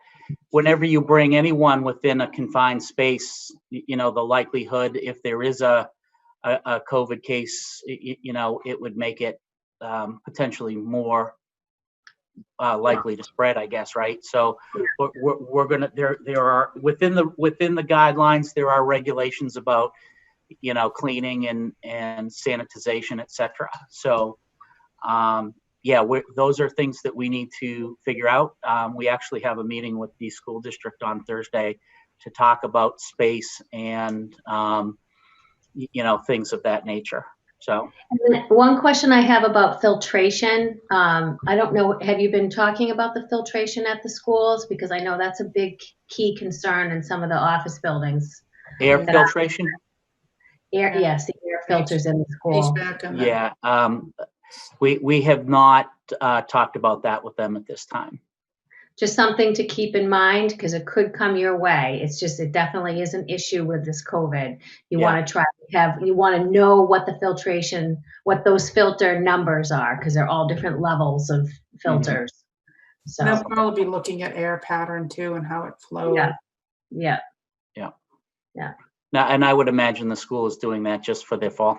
whenever you bring anyone within a confined space, the likelihood if there is a COVID case, it would make it potentially more likely to spread, I guess, right? So we're gonna there are within the guidelines there are regulations about cleaning and sanitization, etc. So yeah, those are things that we need to figure out. We actually have a meeting with the school district on Thursday to talk about space and things of that nature. So one question I have about filtration. I don't know, have you been talking about the filtration at the schools? Because I know that's a big key concern in some of the office buildings. air filtration. Yes, the air filters in the school. HVAC and the- Yeah, we have not talked about that with them at this time. Just something to keep in mind because it could come your way. It definitely is an issue with this COVID. You want to you want to know what what those filter numbers are because they're all different levels of filters. So They'll probably be looking at air pattern too and how it flows. yeah. Now, and I would imagine the school is doing that just for their fall,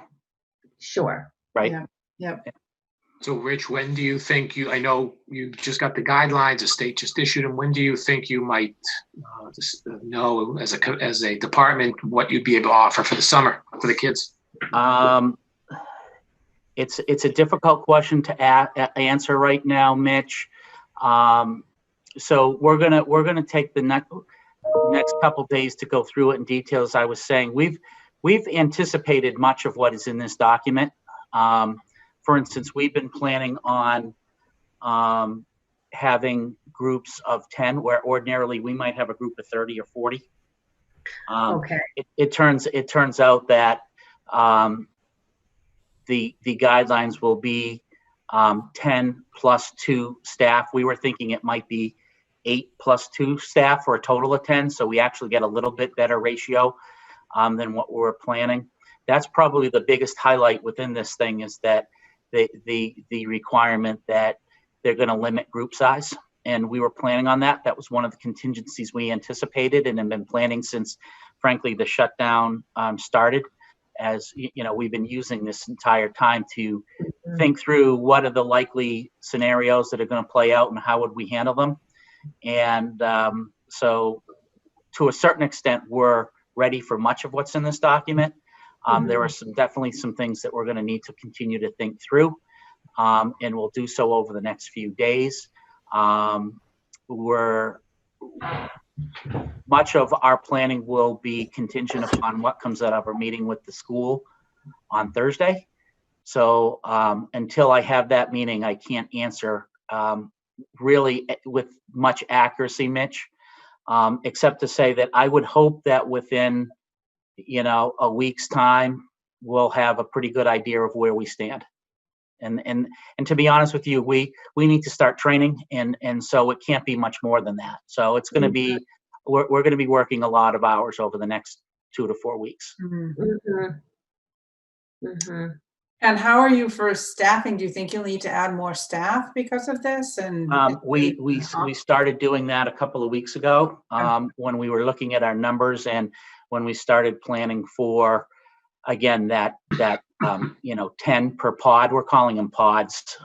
Sure. right? Yeah. Yep. So Rich, when do you think I know you just got the guidelines, the state just issued them. When do you think you might know as a department what you'd be able to offer for the summer for the kids? It's a difficult question to answer right now, Mitch. So we're gonna take the next couple days to go through it in detail. As I was saying, we've anticipated much of what is in this document. For instance, we've been planning on having groups of 10 where ordinarily we might have a group of 30 or 40. Okay. It turns out that the guidelines will be 10 plus 2 staff. We were thinking it might be 8 plus 2 staff for a total of 10. So we actually get a little bit better ratio than what we were planning. That's probably the biggest highlight within this thing is that the requirement that they're going to limit group size. And we were planning on that. That was one of the contingencies we anticipated and have been planning since, frankly, the shutdown started. As we've been using this entire time to think through what are the likely scenarios that are going to play out and how would we handle them. And so to a certain extent, we're ready for much of what's in this document. There are definitely some things that we're going to need to continue to think through, and we'll do so over the next few days. Much of our planning will be contingent upon what comes out of our meeting with the school on Thursday. So until I have that meeting, I can't answer really with much accuracy, Mitch, except to say that I would hope that within a week's time, we'll have a pretty good idea of where we stand. And to be honest with you, we need to start training, and so it can't be much more than that. So it's going to be, we're going to be working a lot of hours over the next 2 to 4 weeks. And how are you for staffing? Do you think you'll need to add more staff because of this? And We started doing that a couple of weeks ago when we were looking at our numbers and when we started planning for, again, that 10 per pod. We're calling them pods,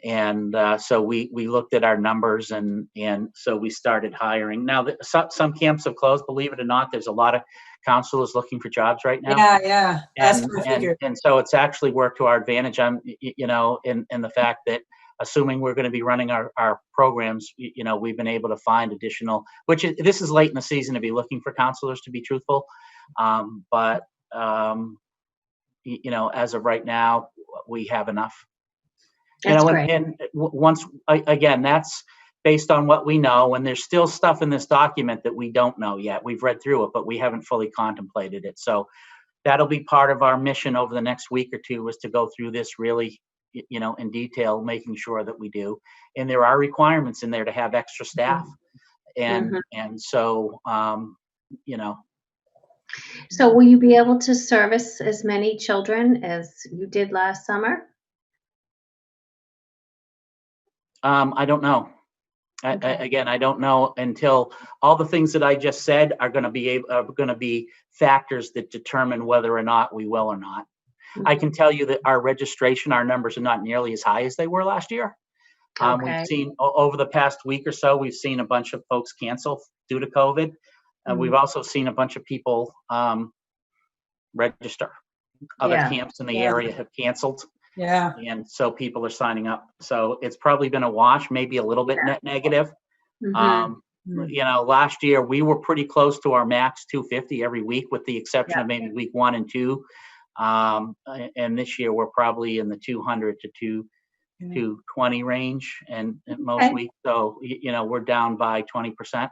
and so we looked at our numbers and so we started hiring. Now some camps have closed, believe it or not. There's a lot of counselors looking for jobs right now. Yeah. That's what I figured. And so it's actually worked to our advantage. In the fact that assuming we're going to be running our programs, we've been able to find additional, this is late in the season to be looking for counselors, to be truthful. But as of right now, we have enough. That's great. And once again, based on what we know, and there's still stuff in this document that we don't know yet. We've read through it, but we haven't fully contemplated it. So that'll be part of our mission over the next week or two, is to go through this really, in detail, making sure that we do. And there are requirements in there to have extra staff. And so, So will you be able to service as many children as you did last summer? I don't know. Again, I don't know until all the things that I just said are going to be factors that determine whether or not we will or not. I can tell you that our registration, our numbers are not nearly as high as they were last year. We've seen over the past week or so, we've seen a bunch of folks cancel due to COVID. We've also seen a bunch of people register. Other camps in the area have canceled. Yeah. And so people are signing up. So it's probably been a wash, maybe a little bit net negative. Last year we were pretty close to our max 250 every week, with the exception of maybe week 1 and 2. And this year we're probably in the 200 to 220 range, and most weeks. So, we're down by 20%.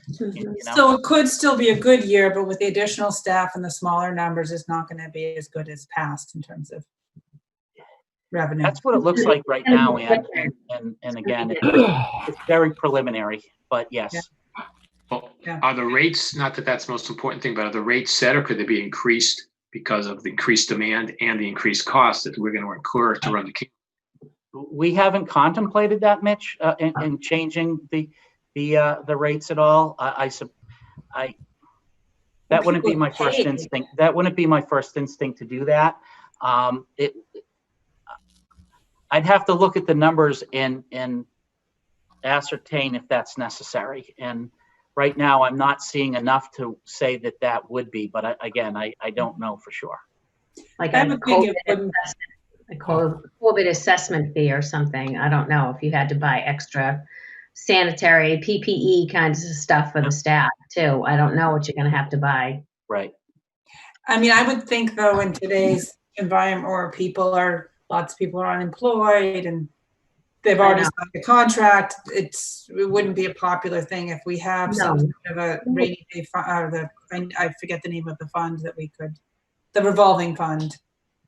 So it could still be a good year, but with the additional staff and the smaller numbers, it's not going to be as good as past in terms of revenue. That's what it looks like right now, and again, it's very preliminary, but yes. Well, are the rates, not that that's the most important thing, but are the rates set, or could they be increased because of the increased demand and the increased cost that we're going to incur to run the camp? We haven't contemplated that, Mitch, in changing the rates at all. That wouldn't be my first instinct. That wouldn't be my first instinct to do that. I'd have to look at the numbers and ascertain if that's necessary. And right now, I'm not seeing enough to say that would be. But I don't know for sure. Like a COVID assessment fee or something. I don't know if you had to buy extra sanitary PPE kinds of stuff for the staff too. I don't know what you're going to have to buy. Right. I mean, I would think though, in today's environment where lots of people are unemployed and they've already signed a contract, it wouldn't be a popular thing if we have some sort of a rainy day fund, or I forget the name of the fund that the revolving fund.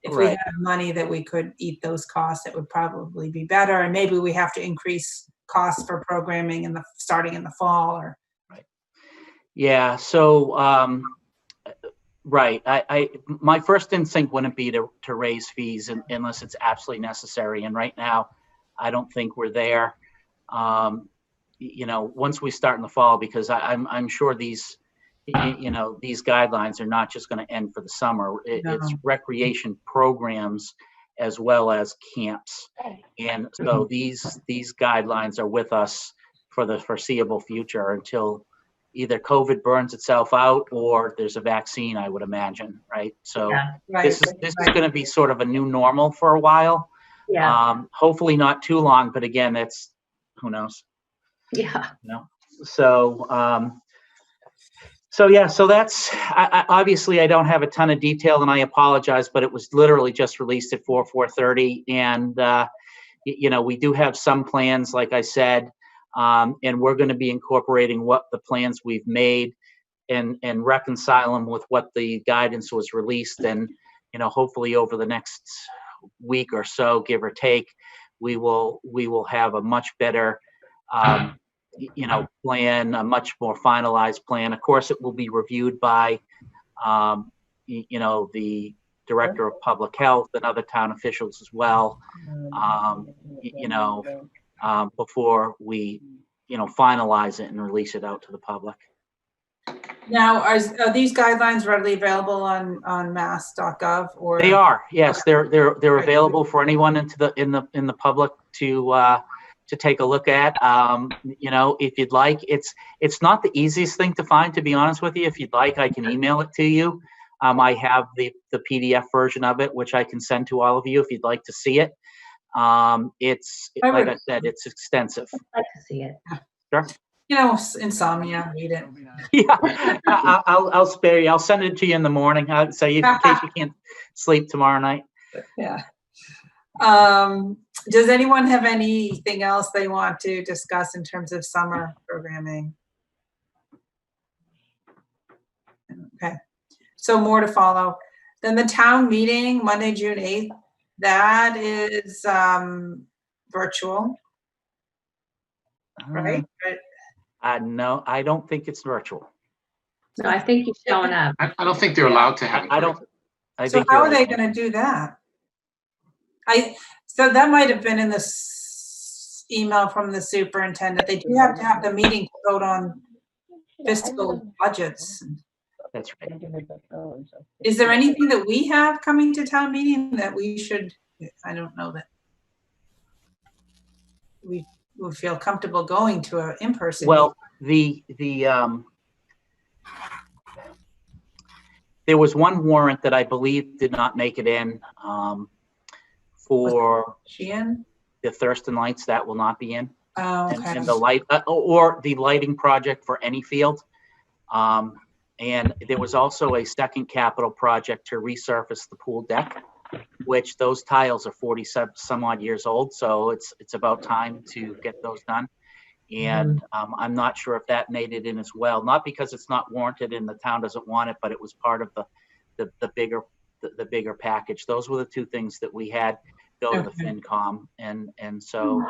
If we have money that we could eat those costs, it would probably be better. And maybe we have to increase costs for programming starting in the fall. Yeah. So, right. My first instinct wouldn't be to raise fees unless it's absolutely necessary. And right now, I don't think we're there. Once we start in the fall, because I'm sure these guidelines are not just going to end for the summer. It's recreation programs as well as camps. And so these guidelines are with us for the foreseeable future until either COVID burns itself out or there's a vaccine, I would imagine, right? So this is going to be sort of a new normal for a while. Yeah. Hopefully not too long, but again, that's, who knows? Yeah. So that's, obviously I don't have a ton of detail and I apologize, but it was literally just released at 4:30. And, we do have some plans, like I said, and we're going to be incorporating what the plans we've made and reconcile them with what the guidance was released. And, hopefully over the next week or so, give or take, we will have a much better, plan, a much more finalized plan. Of course, it will be reviewed by, the director of public health and other town officials as well, before we, finalize it and release it out to the public. Now, are these guidelines readily available on mass.gov or? They are, yes. They're available for anyone in the public to take a look at. If you'd like, it's not the easiest thing to find, to be honest with you. If you'd like, I can email it to you. I have the PDF version of it, which I can send to all of you if you'd like to see it. Like I said, it's extensive. I'd like to see it. Sure. Insomnia, read it. Yeah, I'll spare you. I'll send it to you in the morning. I'll say in case you can't sleep tomorrow night. Yeah. Does anyone have anything else they want to discuss in terms of summer programming? Okay, so more to follow. Then the town meeting, Monday, June 8th, that is virtual, right? No, I don't think it's virtual. No, I think he's showing up. I don't think they're allowed to have it. I don't. I So think how you're are they right. gonna do that? So that might have been in this email from the superintendent. They do have to have the meeting to vote on fiscal budgets. That's right. Is there anything that we have coming to town meeting that we should, I don't know that we would feel comfortable going to an in-person Well, there was one warrant that I believe did not make it in for meeting? the Thurston Lights. That will not be in. Oh, okay. And the light or the lighting project for any field. And there was also a second capital project to resurface the pool deck, which those tiles are 40 some odd years old. So it's about time to get those done. And I'm not sure if that made it in as well. Not because it's not warranted and the town doesn't want it, but it was part of the bigger package. Those were the two things that we had go to the FinCom, and so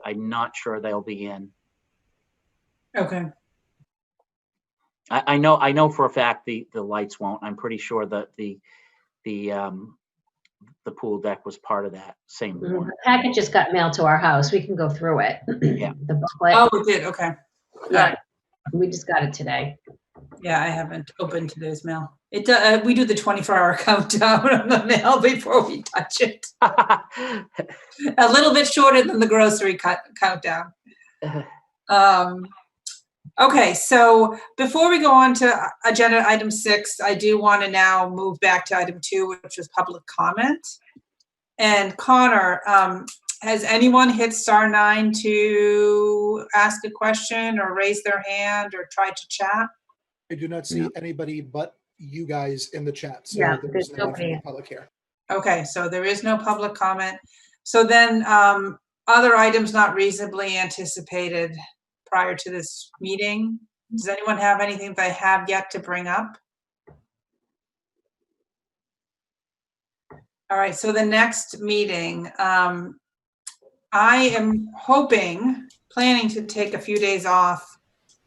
I'm not sure they'll be in. Okay. I know for a fact the lights won't. I'm pretty sure that the pool deck was part of that same warrant. The packet just got mailed to our house. We can go through it. Yeah. The booklet. Oh, it did, okay. Yeah, we just got it today. Yeah, I haven't opened today's mail. We do the 24-hour countdown on the mail before we touch it. A little bit shorter than the grocery countdown. Okay, so before we go on to agenda item 6, I do want to now move back to item 2, which was public comment. And Connor, has anyone hit *9 to ask a question or raise their hand or try to chat? I do not see anybody but you guys in the chat. So Yeah, there's there's no one from the nobody. public here. Okay, so there is no public comment. So then other items not reasonably anticipated prior to this meeting. Does anyone have anything they have yet to bring up? All right, so the next meeting, I am planning to take a few days off.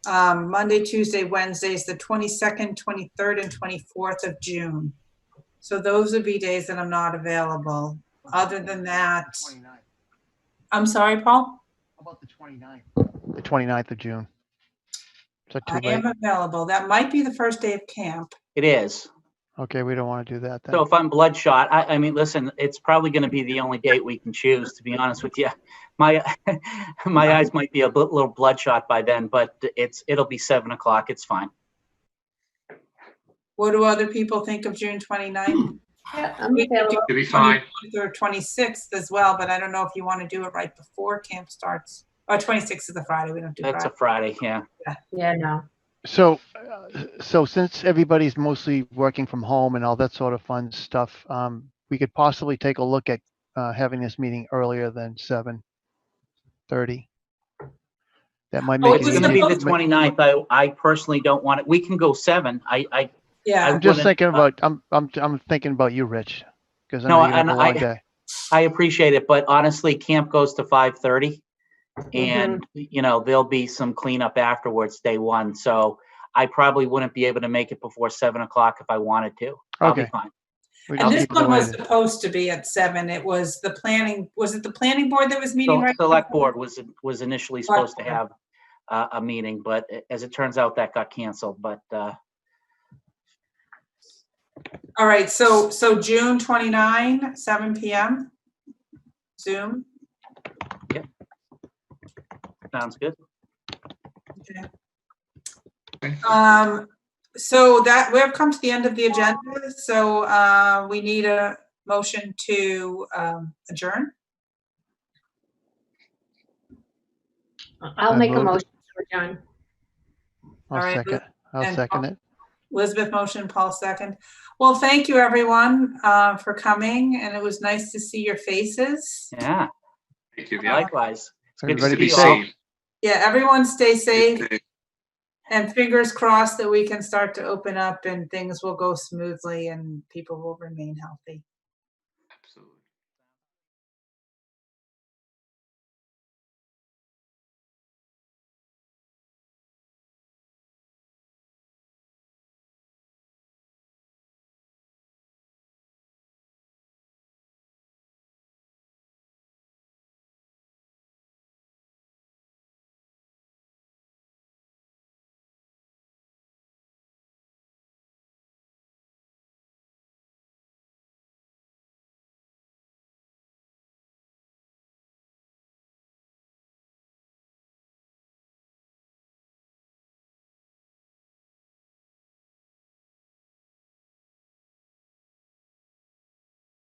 Monday, Tuesday, Wednesdays, the 22nd, 23rd, and 24th of June. So those would be days that I'm not available. Other than that, 29th. I'm sorry, Paul? How about the 29th? The 29th of June. Is that too I late? am available. That might be the first day of camp. It is. Okay, we don't want to do that then. So if I'm bloodshot, I mean, listen, it's probably going to be the only date we can choose, to be honest with you. My eyes might be a little bloodshot by then, but it'll be 7 o'clock. It's fine. What do other people think of June 29th? Yeah, I'm available. It'll be fine. Or 26th as well, but I don't know if you want to do it right before camp starts. Oh, 26th is a Friday. We don't do That's a Friday. Friday, yeah. Yeah, no. So since everybody's mostly working from home and all that sort of fun stuff, we could possibly take a look at having this meeting earlier than 7:30. That might Oh, make It's it going to be easier. the 29th. I personally don't want it. We can go 7. Yeah. I'm just wouldn't- thinking about I'm thinking about you, Rich, because I No, know you have and a long day. I appreciate it, but honestly, camp goes to 5:30. And, there'll be some cleanup afterwards, day one. So I probably wouldn't be able to make it before 7 o'clock if I wanted to. I'll be Okay. fine. And this Keep it one the way was it is. supposed to be at 7. It was the planning, was it the planning board that was meeting So right? select board was initially supposed to have a meeting, but as it turns out, that got canceled. But All right, so June 29, 7 p.m. Zoom. sounds good. So that we've come to the end of the agenda. So we need a motion to adjourn. I'll I make a moved it. motion to adjourn. All right, I'll and second it. Elizabeth motion, Paul second. Well, thank you everyone for coming, and it was nice to see your faces. Yeah, Thank you. Yeah. likewise. So Good to everybody see be you all. safe. Yeah, everyone stay safe, Safe. and fingers crossed that we can start to open up and things will go smoothly and people will remain healthy.